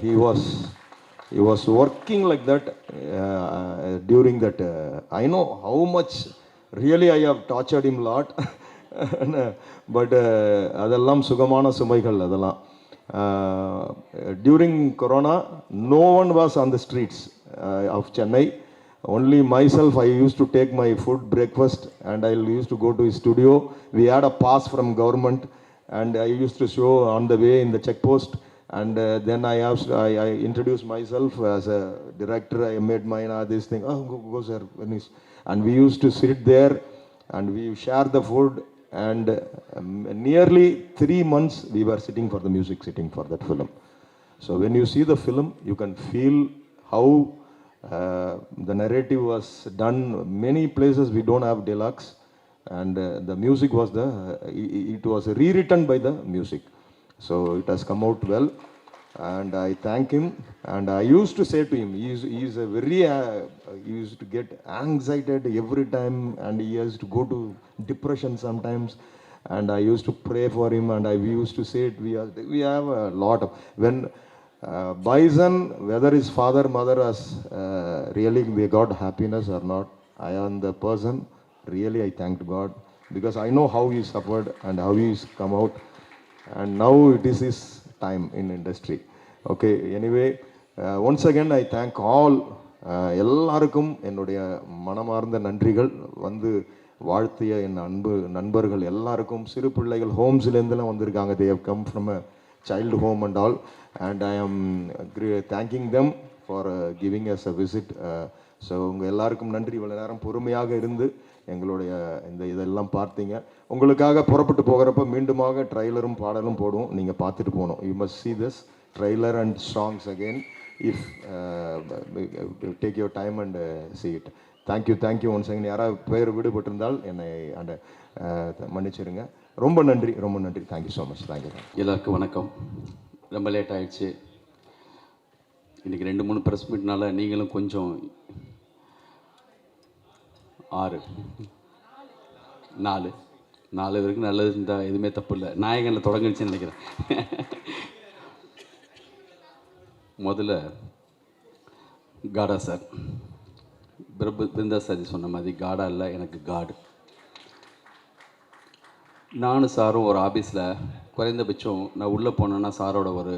He was working like that during that. I know how much really I have tortured him a lot. But அதெல்லாம் சுகமான சுமைகள் அதெல்லாம். During Corona, no one was on the streets of Chennai. Only myself, I used to take my food, breakfast, and I used to go to his studio. We had a pass from government, and I used to show on the way in the check post. And then I introduced myself as a director. I made mine this thing. Oh, go sir. And we used to sit there, and we share the food. And nearly 3 months we were sitting for the music, sitting for that film. So when you see the film, you can feel how the narrative was done. Many places we don't have deluxe, and the music was it was rewritten by the music. So it has come out well, and I thank him. And I used to say to him, he is a very he used to get anxiety every time, and he used to go to depression sometimes. And I used to pray for him, and we used to say it. We have a lot of when Bison, whether his father, mother has really they got happiness or not, I am the person. Really, I thanked God, because I know how he suffered and how he's come out. And now it is his time in industry. Okay, anyway, once again I thank all. எல்லாருக்கும் என்னுடைய மனமார்ந்த நன்றிகள். வந்து வாழ்த்திய என் அன்பு நண்பர்கள் எல்லாருக்கும், சிறு பிள்ளைகள் ஹோம்ஸ்லேருந்துலாம் வந்திருக்காங்க. they have come from a child home and all, and I am thanking them for giving us a visit. So உங்கள் எல்லாருக்கும் நன்றி. இவ்வளோ நேரம் பொறுமையாக இருந்து எங்களுடைய இதெல்லாம் பார்த்தீங்க. உங்களுக்காக புறப்பட்டு போகிறப்ப மீண்டுமாக ட்ரைலரும் பாடலும் போடுவோம், நீங்கள் பார்த்துட்டு போகணும். You must see this trailer and songs again if take your time and see it. Thank you once again. யாராவது பேர் விடுபட்டிருந்தால் என்னை அந்த மன்னிச்சிருங்க. ரொம்ப நன்றி. Thank you so much. தேங்க்யூ. எல்லாருக்கும் வணக்கம். ரொம்ப லேட் ஆகிடுச்சு. இன்றைக்கி 2-3 ப்ரெஸ் மீட்னால நீங்களும் கொஞ்சம் 4 வரைக்கும் நல்லது இருந்தால் எதுவுமே தப்பு இல்லை. நாயகனில் தொடங்கிடுச்சுன்னு நினைக்கிறேன். முதல்ல காடா சார், பிருந்தா சார் சொன்ன மாதிரி காடா இல்லை, எனக்கு காடு. நானும் சாரும் ஒரு ஆஃபீஸில் குறைந்தபட்சம் நான் உள்ளே போனேன்னா சாரோட ஒரு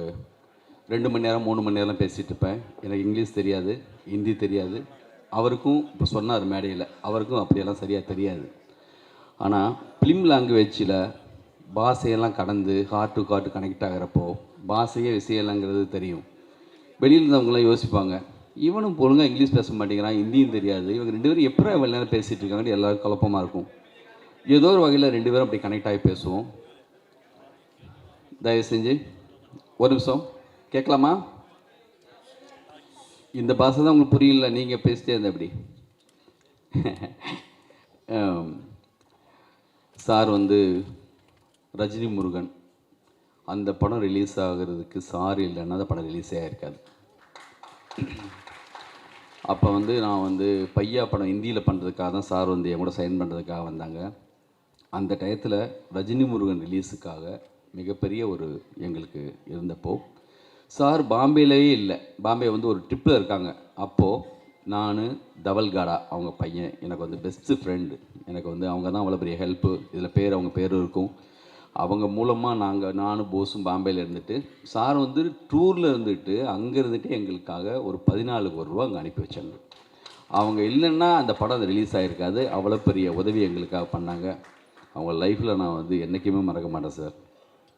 2 மணி நேரம் 3 மணி நேரம் பேசிகிட்டு இருப்பேன். எனக்கு இங்கிலீஷ் தெரியாது, ஹிந்தி தெரியாது. அவருக்கும் இப்போ சொன்னார் மேடையில், அவருக்கும் அப்படியெல்லாம் சரியாக தெரியாது. ஆனால் ஃபிலிம் லாங்குவேஜில் பாஷையெல்லாம் கடந்து ஹார்ட் டு ஹார்ட் கனெக்ட் ஆகிறப்போ பாஷையே விஷயம்லாங்கிறது தெரியும். வெளியில் இருந்தவங்களாம் யோசிப்பாங்க, இவனும் ஒழுங்காக இங்கிலீஷ் பேச மாட்டேங்கிறான், ஹிந்தியும் தெரியாது, இவங்க 2 பேரும் எப்போ இவ்வளோ நேரம் பேசிகிட்டு இருக்காங்கன்னு எல்லாருக்கும் குழப்பமாக இருக்கும். ஏதோ ஒரு வகையில் 2 பேரும் அப்படி கனெக்ட் ஆகி பேசுவோம். தயவு செஞ்சு ஒரு நிமிஷம் கேட்கலாமா? இந்த பாஷை தான் உங்களுக்கு புரியல, நீங்கள் பேசிட்டே இருந்த அப்படி. சார் வந்து ரஜினி முருகன் அந்த படம் ரிலீஸ் ஆகிறதுக்கு சார் இல்லைன்னா அந்த படம் ரிலீஸே ஆகிருக்காது. அப்போ வந்து நான் வந்து பையா படம் ஹிந்தியில் பண்ணுறதுக்காக தான் சார் வந்து என் கூட சைன் பண்ணுறதுக்காக வந்தாங்க. அந்த டயத்தில் ரஜினி முருகன் ரிலீஸுக்காக மிகப்பெரிய ஒரு எங்களுக்கு இருந்தப்போ சார் பாம்பேலேயே இல்லை, பாம்பே வந்து ஒரு ட்ரிப்பில் இருக்காங்க. அப்போது நான் தவல்காடா அவங்க பையன் எனக்கு வந்து பெஸ்ட்டு ஃப்ரெண்டு, எனக்கு வந்து அவங்க தான் அவ்வளோ பெரிய ஹெல்ப்பு. இதில் பேர் அவங்க பேர் இருக்கும். அவங்க மூலமாக நானும் போஸும் பாம்பேயில் இருந்துட்டு சார் வந்து டூரில் இருந்துட்டு அங்கே இருந்துட்டு எங்களுக்காக ஒரு 14 கோடி ரூபா அங்கே அனுப்பி வச்சாங்க. அவங்க இல்லைன்னா அந்த படம் ரிலீஸ் ஆகிருக்காது. அவ்வளோ பெரிய உதவி எங்களுக்காக பண்ணாங்க. அவங்க லைஃப்பில் நான் வந்து என்றைக்குமே மறக்க மாட்டேன் சார்.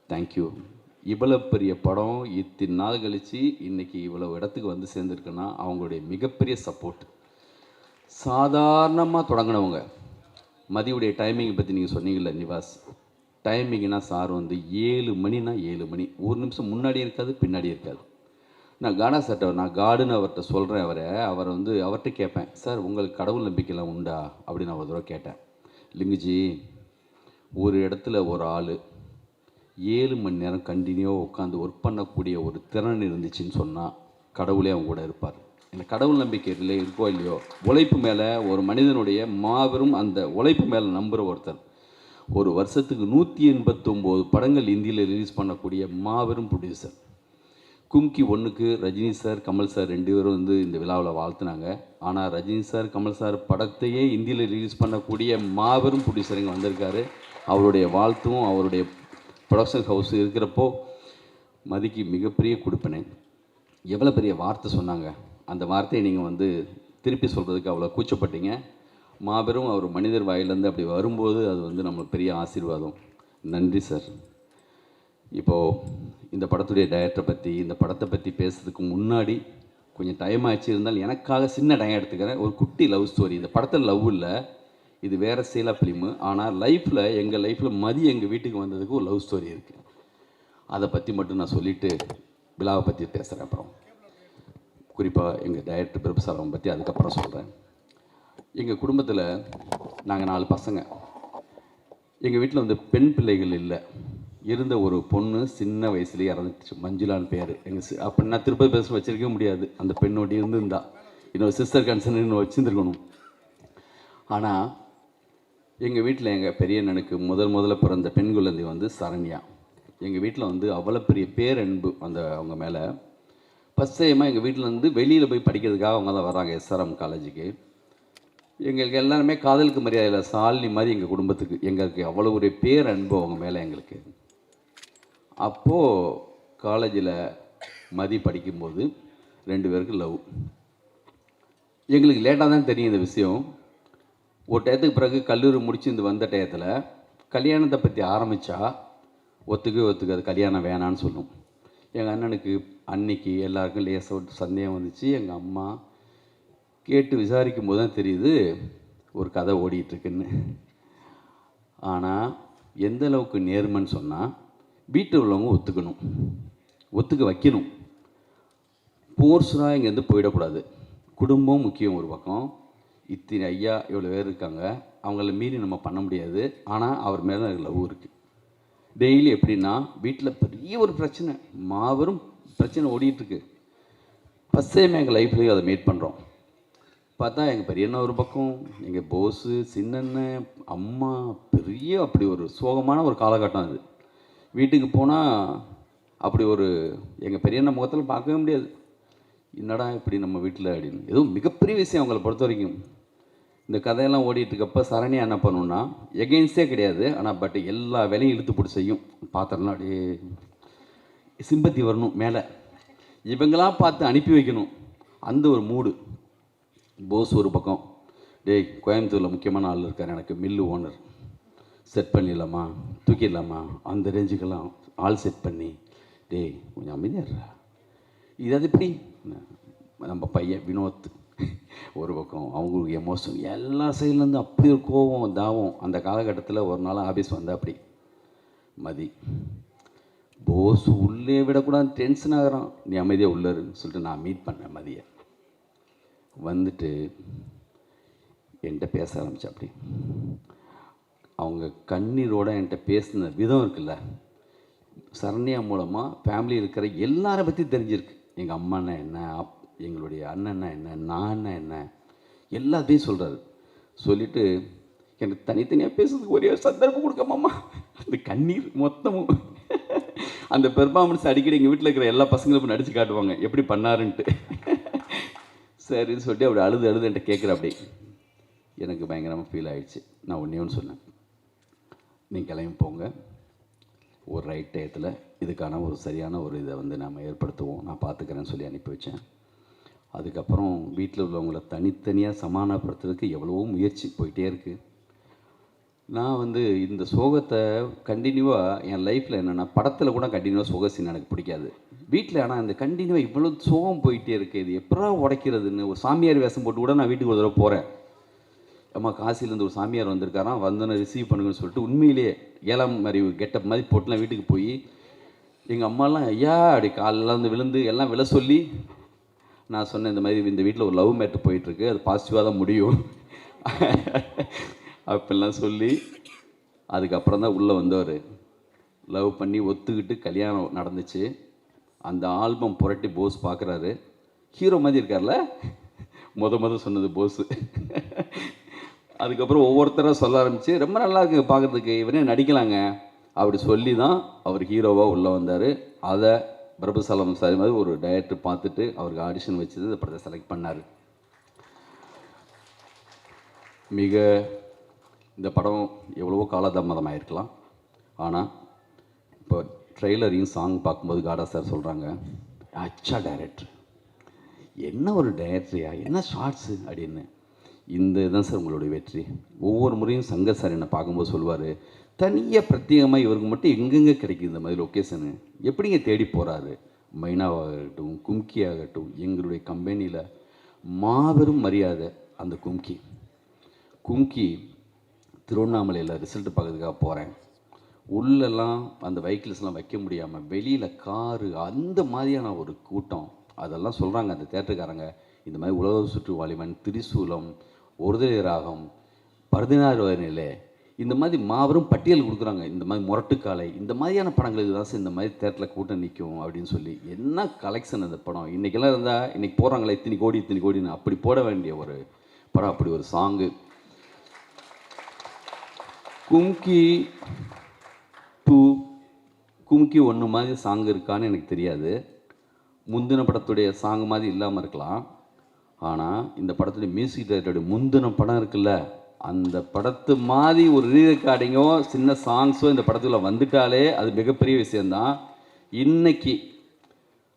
தேங்க்யூ. இவ்வளோ பெரிய படம் இத்தனை நாள் கழித்து இன்றைக்கி இவ்வளோ இடத்துக்கு வந்து சேர்ந்துருக்குன்னா அவங்களுடைய மிகப்பெரிய சப்போர்ட். சாதாரணமாக தொடங்கினவங்க. மதியுடைய டைமிங்கை பற்றி நீங்கள் சொன்னீங்கல்ல நிவாஸ், டைமிங்னா சார் வந்து 7 மணினா 7 மணி, ஒரு நிமிஷம் முன்னாடி இருக்காது பின்னாடி இருக்காது. நான் காடா சார்ட்ட நான் காடுன்னு அவர்கிட்ட சொல்கிறேன். அவரை வந்து அவர்கிட்ட கேட்பேன், சார் உங்களுக்கு கடவுள் நம்பிக்கைலாம் உண்டா அப்படின்னு நான் ஒரு தடவை கேட்டேன். லிங்குஜி, ஒரு இடத்துல ஒரு ஆள் 7 மணி நேரம் கண்டினியூவாக உட்காந்து ஒர்க் பண்ணக்கூடிய ஒரு திறன் இருந்துச்சுன்னு சொன்னால் கடவுளே அவங்க கூட இருப்பார். இந்த கடவுள் நம்பிக்கை இல்லை இருக்கோ இல்லையோ, உழைப்பு மேலே ஒரு மனிதனுடைய மாபெரும் அந்த உழைப்பு மேலே நம்புகிற ஒருத்தர். ஒரு வருஷத்துக்கு 189 படங்கள் இந்தியில் ரிலீஸ் பண்ணக்கூடிய மாபெரும் ப்ரொடியூசர். கும்கி 1க்கு ரஜினி சார் கமல் சார் 2 பேரும் வந்து இந்த விழாவில் வாழ்த்துனாங்க. ஆனால் ரஜினி சார் கமல் சார் படத்தையே இந்தியில் ரிலீஸ் பண்ணக்கூடிய மாபெரும் ப்ரொடியூசர் இங்கே வந்திருக்காரு. அவருடைய வாழ்த்தும் அவருடைய ப்ரொடக்ஷன் ஹவுஸ் இருக்கிறப்போ மதிக்கு மிகப்பெரிய கொடுப்பினை. எவ்வளோ பெரிய வார்த்தை சொன்னாங்க. அந்த வார்த்தையை நீங்கள் வந்து திருப்பி சொல்கிறதுக்கு அவ்வளோ கூச்சப்பட்டீங்க. மாபெரும் அவர் மனிதர் வாயிலேருந்து அப்படி வரும்போது அது வந்து நம்மளுக்கு பெரிய ஆசீர்வாதம். நன்றி சார். இப்போது இந்த படத்துடைய டைரக்டரை பற்றி இந்த படத்தை பற்றி பேசுறதுக்கு முன்னாடி கொஞ்சம் டைம் ஆச்சு, இருந்தாலும் எனக்காக சின்ன டைம் எடுத்துக்கிறேன். ஒரு குட்டி லவ் ஸ்டோரி. இந்த படத்தில் லவ் இல்லை, இது வேறு சேலா ஃபிலிமு. ஆனால் லைஃப்பில் எங்கள் லைஃப்பில் மதி எங்கள் வீட்டுக்கு வந்ததுக்கு ஒரு லவ் ஸ்டோரி இருக்குது. அதை பற்றி மட்டும் நான் சொல்லிவிட்டு விழாவை பற்றி பேசுகிறேன். அப்புறம் குறிப்பாக எங்கள் டைரக்டர் பிரபுசாரம் பற்றி அதுக்கப்புறம் சொல்கிறேன். எங்கள் குடும்பத்தில் நாங்கள் 4 பசங்க. எங்கள் வீட்டில் வந்து பெண் பிள்ளைகள் இல்லை. இருந்த ஒரு பொண்ணு சின்ன வயசுலேயே இறந்துச்சு, மஞ்சுளான்னு பேர். அப்போ நான் திருப்பதி பேச வச்சிருக்கவே முடியாது. அந்த பெண்ணோடி இருந்திருந்தா இன்னொரு சிஸ்டர் கன்சர்ன் இன்னும் வச்சுருந்துருக்கணும். ஆனால் எங்கள் வீட்டில் எங்கள் பெரிய அண்ணனுக்கு முதல்ல பிறந்த பெண் குழந்தை வந்து சரண்யா. எங்கள் வீட்டில் வந்து அவ்வளோ பெரிய பேரன்பு அவங்க மேலே. ஃபஸ்ட் டைமாக எங்கள் வீட்டில் வந்து வெளியில் போய் படிக்கிறதுக்காக அவங்க தான் வராங்க எஸ்ஆர்எம் காலேஜுக்கு. எங்களுக்கு எல்லாருமே காதலுக்கு மரியாதையில் சாலினி மாதிரி எங்கள் குடும்பத்துக்கு எங்களுக்கு அவ்வளோ ஒரு பேரன்பு அவங்க மேலே எங்களுக்கு. அப்போது காலேஜில் மதி படிக்கும்போது 2 பேருக்கு லவ். எங்களுக்கு லேட்டாக தான் தெரியும் இந்த விஷயம். ஒரு டயத்துக்கு பிறகு கல்லூரி முடிச்சு இந்த வந்த டயத்தில் கல்யாணத்தை பற்றி ஆரம்பித்தா ஒத்துக்காது, கல்யாணம் வேணான்னு சொல்லும். எங்கள் அண்ணனுக்கு அன்னைக்கு எல்லாருக்கும் லேசாக சந்தேகம் வந்துச்சு. எங்கள் அம்மா கேட்டு விசாரிக்கும் போது தான் தெரியுது ஒரு கதை ஓடிட்டுருக்குன்னு. ஆனால் எந்த அளவுக்கு நேர்மைன்னு சொன்னால் வீட்டில் உள்ளவங்க ஒத்துக்க வைக்கணும். போர்ஸ்டாக இங்கேருந்து போயிடக்கூடாது. குடும்பம் முக்கியம் ஒரு பக்கம். இத்தனை ஐயா இவ்வளோ பேர் இருக்காங்க, அவங்கள மீறி நம்ம பண்ண முடியாது. ஆனால் அவர் மேலே எனக்கு லவ் இருக்குது. டெய்லி எப்படின்னா வீட்டில் பெரிய ஒரு பிரச்சனை, மாபெரும் பிரச்சனை ஓடிட்டுருக்கு. ஃபஸ்ட் டைம் எங்கள் லைஃப்லேயும் அதை மீட் பண்ணுறோம். பார்த்தா எங்கள் பெரியண்ணா ஒரு பக்கம், எங்கள் போஸு, சின்னண்ணன், அம்மா, பெரிய அப்படி ஒரு சோகமான ஒரு காலகட்டம் அது. வீட்டுக்கு போனால் அப்படி ஒரு எங்கள் பெரியண்ணா முகத்தில் பார்க்கவே முடியாது. என்னடா இப்படி நம்ம வீட்டில் அப்படின்னு. ஏதோ மிகப்பெரிய விஷயம் அவங்கள பொறுத்த வரைக்கும். இந்த கதையெல்லாம் ஓடிட்டுருக்கப்போ சரணியா என்ன பண்ணுன்னா எகெயின்ஸ்டே கிடையாது, ஆனால் பட் எல்லா வேலையும் இழுத்து போட்டு செய்யும். பாத்திரம்லாம் அப்படியே சிம்பத்தி வரணும் மேலே, இவங்களாம் பார்த்து அனுப்பி வைக்கணும். அந்த ஒரு மூடு. போஸ் ஒரு பக்கம், டேய் கோயம்புத்தூரில் முக்கியமான ஆள் இருக்கார், எனக்கு மில்லு ஓனர், செட் பண்ணிடலாமா, தூக்கிடலாமா, அந்த ரேஞ்சுக்கெல்லாம் ஆள் செட் பண்ணி, டேய் கொஞ்சம் அமைதியாக இது அது இப்படி. நம்ம பையன் வினோத் ஒரு பக்கம், அவங்களுக்கு எமோஷன் எல்லா சைட்லேருந்து அப்படி ஒரு கோவம் தாவம். அந்த காலகட்டத்தில் ஒரு நாள் ஆஃபீஸ் வந்தால் அப்படி மதி போஸ் உள்ளே விடக்கூடாது, டென்ஷன் ஆகிறான், நீ அமைதியாக உள்ளருன்னு சொல்லிட்டு நான் மீட் பண்ணேன் மதியை. வந்துட்டு என்கிட்ட பேச ஆரம்பித்தேன். அப்படி அவங்க கண்ணீரோடு என்கிட்ட பேசின விதம் இருக்குல்ல, சரண்யா மூலமாக ஃபேமிலி இருக்கிற எல்லாரை பற்றி தெரிஞ்சிருக்கு. எங்கள் அம்மானா என்ன, எங்களுடைய அண்ணன்னா என்ன, நான் என்ன, எல்லாத்தையும் சொல்கிறாரு. சொல்லிவிட்டு எனக்கு தனித்தனியாக பேசுறதுக்கு ஒரே சந்தர்ப்பம் கொடுக்காமம்மா. அந்த கண்ணீர் மொத்தமும் அந்த பெர்ஃபார்மன்ஸ் அடிக்கடி எங்கள் வீட்டில் இருக்கிற எல்லா பசங்களும் நடித்து காட்டுவாங்க எப்படி பண்ணாருன்ட்டு. சரின்னு சொல்லிட்டு அப்படி அழுது என்கிட்ட கேட்குற. அப்படி எனக்கு பயங்கரமாக ஃபீல் ஆகிடுச்சு. நான் ஒன்று சொன்னேன், நீங்கள் கிளம்பி போங்க, ஒரு ரைட் டயத்தில் இதுக்கான ஒரு சரியான ஒரு இதை வந்து நாம் ஏற்படுத்துவோம், நான் பார்த்துக்கிறேன்னு சொல்லி அனுப்பி வச்சேன். அதுக்கப்புறம் வீட்டில் உள்ளவங்கள தனித்தனியாக சமாதானப்படுத்துறதுக்கு எவ்வளவோ முயற்சி போயிட்டே இருக்குது. நான் வந்து இந்த சோகத்தை கண்டினியூவாக என் லைஃப்பில் என்னென்னா, படத்தில் கூட கண்டினியூவாக சோக சீன் எனக்கு பிடிக்காது. வீட்டில் ஆனால் இந்த கண்டினியூவாக இவ்வளோ சோகம் போயிட்டே இருக்குது, இது எப்படா உடைக்கிறதுன்னு ஒரு சாமியார் வேஷம் போட்டு கூட நான் வீட்டுக்கு ஒரு தடவை போகிறேன். அம்மா காசிலேருந்து ஒரு சாமியார் வந்திருக்காராம், வந்தோன்னே ரிசீவ் பண்ணுங்கன்னு சொல்லிட்டு உண்மையிலேயே 7ஆம் அறிவு கெட்டப் மாதிரி போட்டுலாம் வீட்டுக்கு போய் எங்கள் அம்மாலாம் ஐயா அப்படி காலெல்லாம் வந்து விழுந்து எல்லாம் விழ சொல்லி நான் சொன்னேன், இந்த மாதிரி இந்த வீட்டில் ஒரு லவ் மேட்ரு போயிட்டுருக்கு, அது பாசிட்டிவாக தான் முடியும் அப்படிலாம் சொல்லி அதுக்கப்புறம் தான் உள்ளே வந்தவர். லவ் பண்ணி ஒத்துக்கிட்டு கல்யாணம் நடந்துச்சு. அந்த ஆல்பம் புரட்டி போஸ் பார்க்குறாரு, ஹீரோ மாதிரி இருக்கார்ல, முத சொன்னது போஸு. அதுக்கப்புறம் ஒவ்வொருத்தராக சொல்ல ஆரம்பித்து ரொம்ப நல்லா இருக்குது பார்க்குறதுக்கு, இவரே நடிக்கலாங்க அப்படி சொல்லி தான் அவர் ஹீரோவாக உள்ளே வந்தார். அதை பிரபுசாலம் சார் மாதிரி ஒரு டைரக்டர் பார்த்துட்டு அவருக்கு ஆடிஷன் வச்சது இந்த படத்தை செலக்ட் பண்ணார். மிக இந்த படம் எவ்வளவோ காலதாமதமாக இருக்கலாம், ஆனால் இப்போ ட்ரெய்லரையும் சாங் பார்க்கும்போது காடா சார் சொல்கிறாங்க, அச்சா டைரக்டர், என்ன ஒரு டைரக்டரியா, என்ன ஷார்ட்ஸு அப்படின்னு. இந்த இதுதான் சார் உங்களுடைய வெற்றி. ஒவ்வொரு முறையும் சங்கர் சார் என்னை பார்க்கும்போது சொல்லுவார், தனியாக பிரத்யேகமாக இவருக்கு மட்டும் எங்கெங்கே கிடைக்குது இந்த மாதிரி லொக்கேஷனு, எப்படிங்க தேடி போகிறாரு. மைனாவாகட்டும் கும்கி ஆகட்டும், எங்களுடைய கம்பெனியில் மாபெரும் மரியாதை அந்த கும்கி திருவண்ணாமலையில் ரிசல்ட் பார்க்கறதுக்காக போகிறேன். உள்ளெல்லாம் அந்த வெஹிக்கிள்ஸ்லாம் வைக்க முடியாமல் வெளியில் காரு, அந்த மாதிரியான ஒரு கூட்டம். அதெல்லாம் சொல்கிறாங்க அந்த தேட்டருக்காரங்க, இந்த மாதிரி உலக சுற்று வாலிபன், திரிசூலம், ஒருதலை ராகம், 16 நிலை, இந்த மாதிரி மாபெரும் பட்டியல் கொடுக்குறாங்க. இந்த மாதிரி முரட்டுக்காலை, இந்த மாதிரியான படங்களுக்கு தான் சார் இந்த மாதிரி தேட்டரில் கூட்டம் நிற்கும் அப்படின்னு சொல்லி. என்ன கலெக்ஷன் அந்த படம். இன்றைக்கெல்லாம் இருந்தால் இன்றைக்கி போகிறாங்களே இத்தனை கோடின்னு அப்படி போட வேண்டிய ஒரு படம், அப்படி ஒரு சாங்கு. கும்கி 2, கும்கி 1 மாதிரி சாங் இருக்கான்னு எனக்கு தெரியாது. முந்தின படத்துடைய சாங் மாதிரி இல்லாமல் இருக்கலாம், ஆனால் இந்த படத்துடைய மியூசிக் டைரக்டருடைய முந்தின படம் இருக்குல்ல, அந்த படத்து மாதிரி ஒரு ரீ ரெக்கார்டிங்கோ சின்ன சாங்ஸோ இந்த படத்துக்குள்ள வந்துட்டாலே அது மிகப்பெரிய விஷயந்தான். இன்னைக்கு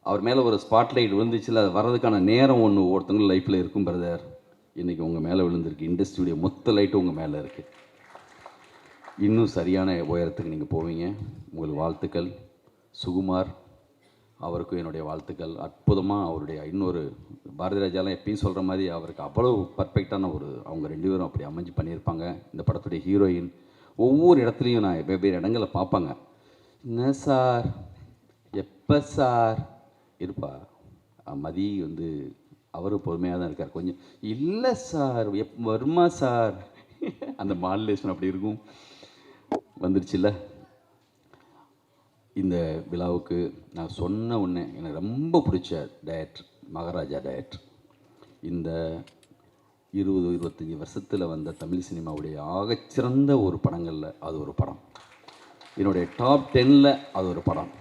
அவர் மேலே ஒரு ஸ்பாட்லைட் விழுந்துச்சுல, அது வர்றதுக்கான நேரம் ஒன்று ஒருத்தவங்க லைஃப்பில் இருக்கும் பிரதர். இன்றைக்கி உங்கள் மேலே விழுந்திருக்கு, இண்டஸ்ட்ரியுடைய மொத்த லைட்டும் உங்கள் மேலே இருக்குது. இன்னும் சரியான உயரத்துக்கு நீங்கள் போவீங்க. உங்களுக்கு வாழ்த்துக்கள். சுகுமார் அவருக்கும் என்னுடைய வாழ்த்துக்கள். அற்புதமாக அவருடைய இன்னொரு பாரதி ராஜாலாம் எப்பயும் சொல்கிற மாதிரி அவருக்கு அவ்வளோ பர்ஃபெக்டான ஒரு, அவங்க 2 பேரும் அப்படி அமைஞ்சு பண்ணியிருப்பாங்க. இந்த படத்துடைய ஹீரோயின் ஒவ்வொரு இடத்துலையும் நான் வெவ்வேறு இடங்களில் பார்ப்பாங்க. என்ன சார், எப்போ சார் இருப்பா. மதி வந்து அவரும் பொறுமையாக தான் இருக்கார் கொஞ்சம். இல்லை சார், வருமா சார், அந்த மாடுலேஷன் அப்படி இருக்கும். வந்துருச்சுல்ல. இந்த விழாவுக்கு நான் சொன்ன உடனே எனக்கு ரொம்ப பிடிச்ச டைரக்டர் மகாராஜா டைரக்டர். இந்த 20-25 வருஷத்தில் வந்த தமிழ் சினிமாவுடைய ஆகச்சிறந்த ஒரு படங்களில் அது ஒரு படம். என்னுடைய டாப் 10ல் அது ஒரு படம்.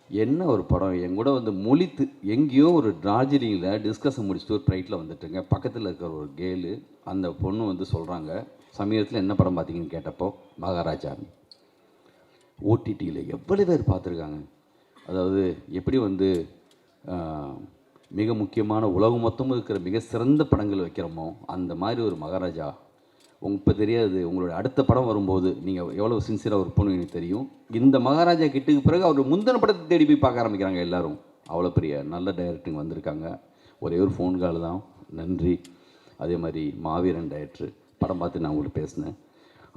என்ன ஒரு படம். என் கூட வந்து மொழித்து எங்கேயோ ஒரு டார்ஜிலிங்கில் டிஸ்கஷன் முடிச்சுட்டு ஒரு ஃப்ளைட்டில் வந்துட்டுங்க, பக்கத்தில் இருக்கிற ஒரு கேலு, அந்த பொண்ணு வந்து சொல்கிறாங்க, சமீபத்தில் என்ன படம் பார்த்தீங்கன்னு கேட்டப்போ மகாராஜா. ஓடிடியில் எவ்வளோ பேர் பார்த்துருக்காங்க. அதாவது எப்படி வந்து மிக முக்கியமான உலகம் மொத்தமும் இருக்கிற மிக சிறந்த படங்கள் வைக்கிறோமோ அந்த மாதிரி ஒரு மகாராஜா. இப்போ தெரியாது, உங்களோட அடுத்த படம் வரும்போது நீங்கள் எவ்வளோ சின்சியராக ஒர்க் பண்ணுவீங்க எனக்கு தெரியும். இந்த மகாராஜா கிட்டுக்கு பிறகு அவர் முந்தின படத்தை தேடி போய் பார்க்க ஆரம்பிக்கிறாங்க எல்லோரும். அவ்வளோ பெரிய நல்ல டைரக்டருங்க வந்திருக்காங்க. ஒரே ஒரு ஃபோன் கால் தான், நன்றி. அதே மாதிரி மாவீரன் டைரக்டர் படம் பார்த்து நான் உங்களுக்கு பேசினேன்,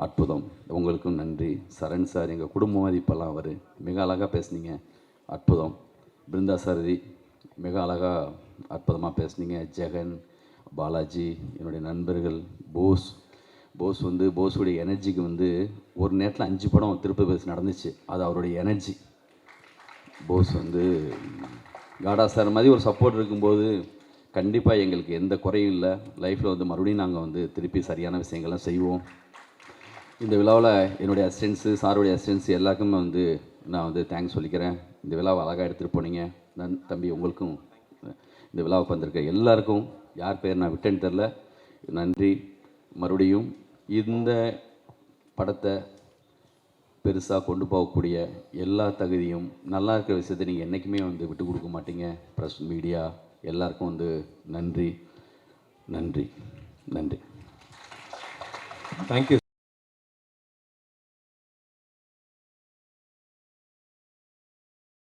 அற்புதம், உங்களுக்கும் நன்றி. சரண் சார் எங்கள் குடும்ப மதிப்பெல்லாம் அவர் மிக அழகாக பேசுனீங்க, அற்புதம். பிருந்தா சாரதி மிக அழகாக அற்புதமாக பேசுனீங்க. ஜெகன், பாலாஜி, என்னுடைய நண்பர்கள், போஸ் வந்து போஸுடைய எனர்ஜிக்கு வந்து ஒரு நேரத்தில் 5 படம் திருப்பதி பேச நடந்துச்சு. அது அவருடைய எனர்ஜி. போஸ் வந்து காடா சார் மாதிரி ஒரு சப்போர்ட் இருக்கும்போது கண்டிப்பாக எங்களுக்கு எந்த குறையும் இல்லை. லைஃப்பில் வந்து மறுபடியும் நாங்கள் வந்து திருப்பி சரியான விஷயங்கள்லாம் செய்வோம். இந்த விழாவில் என்னுடைய அசிஸ்டன்ஸு, சாருடைய அசிஸ்டன்ஸு எல்லாருக்குமே வந்து நான் வந்து தேங்க்ஸ் சொல்லிக்கிறேன். இந்த விழாவை அழகாக எடுத்துகிட்டு போனீங்க. தம்பி உங்களுக்கும், இந்த விழாவுக்கு வந்திருக்க எல்லாருக்கும், யார் பேர் நான் விட்டேன்னு தெரில, நன்றி. மறுபடியும் இந்த படத்தை பெருசாக கொண்டு போகக்கூடிய எல்லா தகுதியும், நல்லா இருக்கிற விஷயத்தை நீங்கள் என்றைக்குமே வந்து விட்டு கொடுக்க மாட்டீங்க. ப்ரெஸ், மீடியா, எல்லாருக்கும் வந்து நன்றி நன்றி நன்றி. தேங்க்யூ.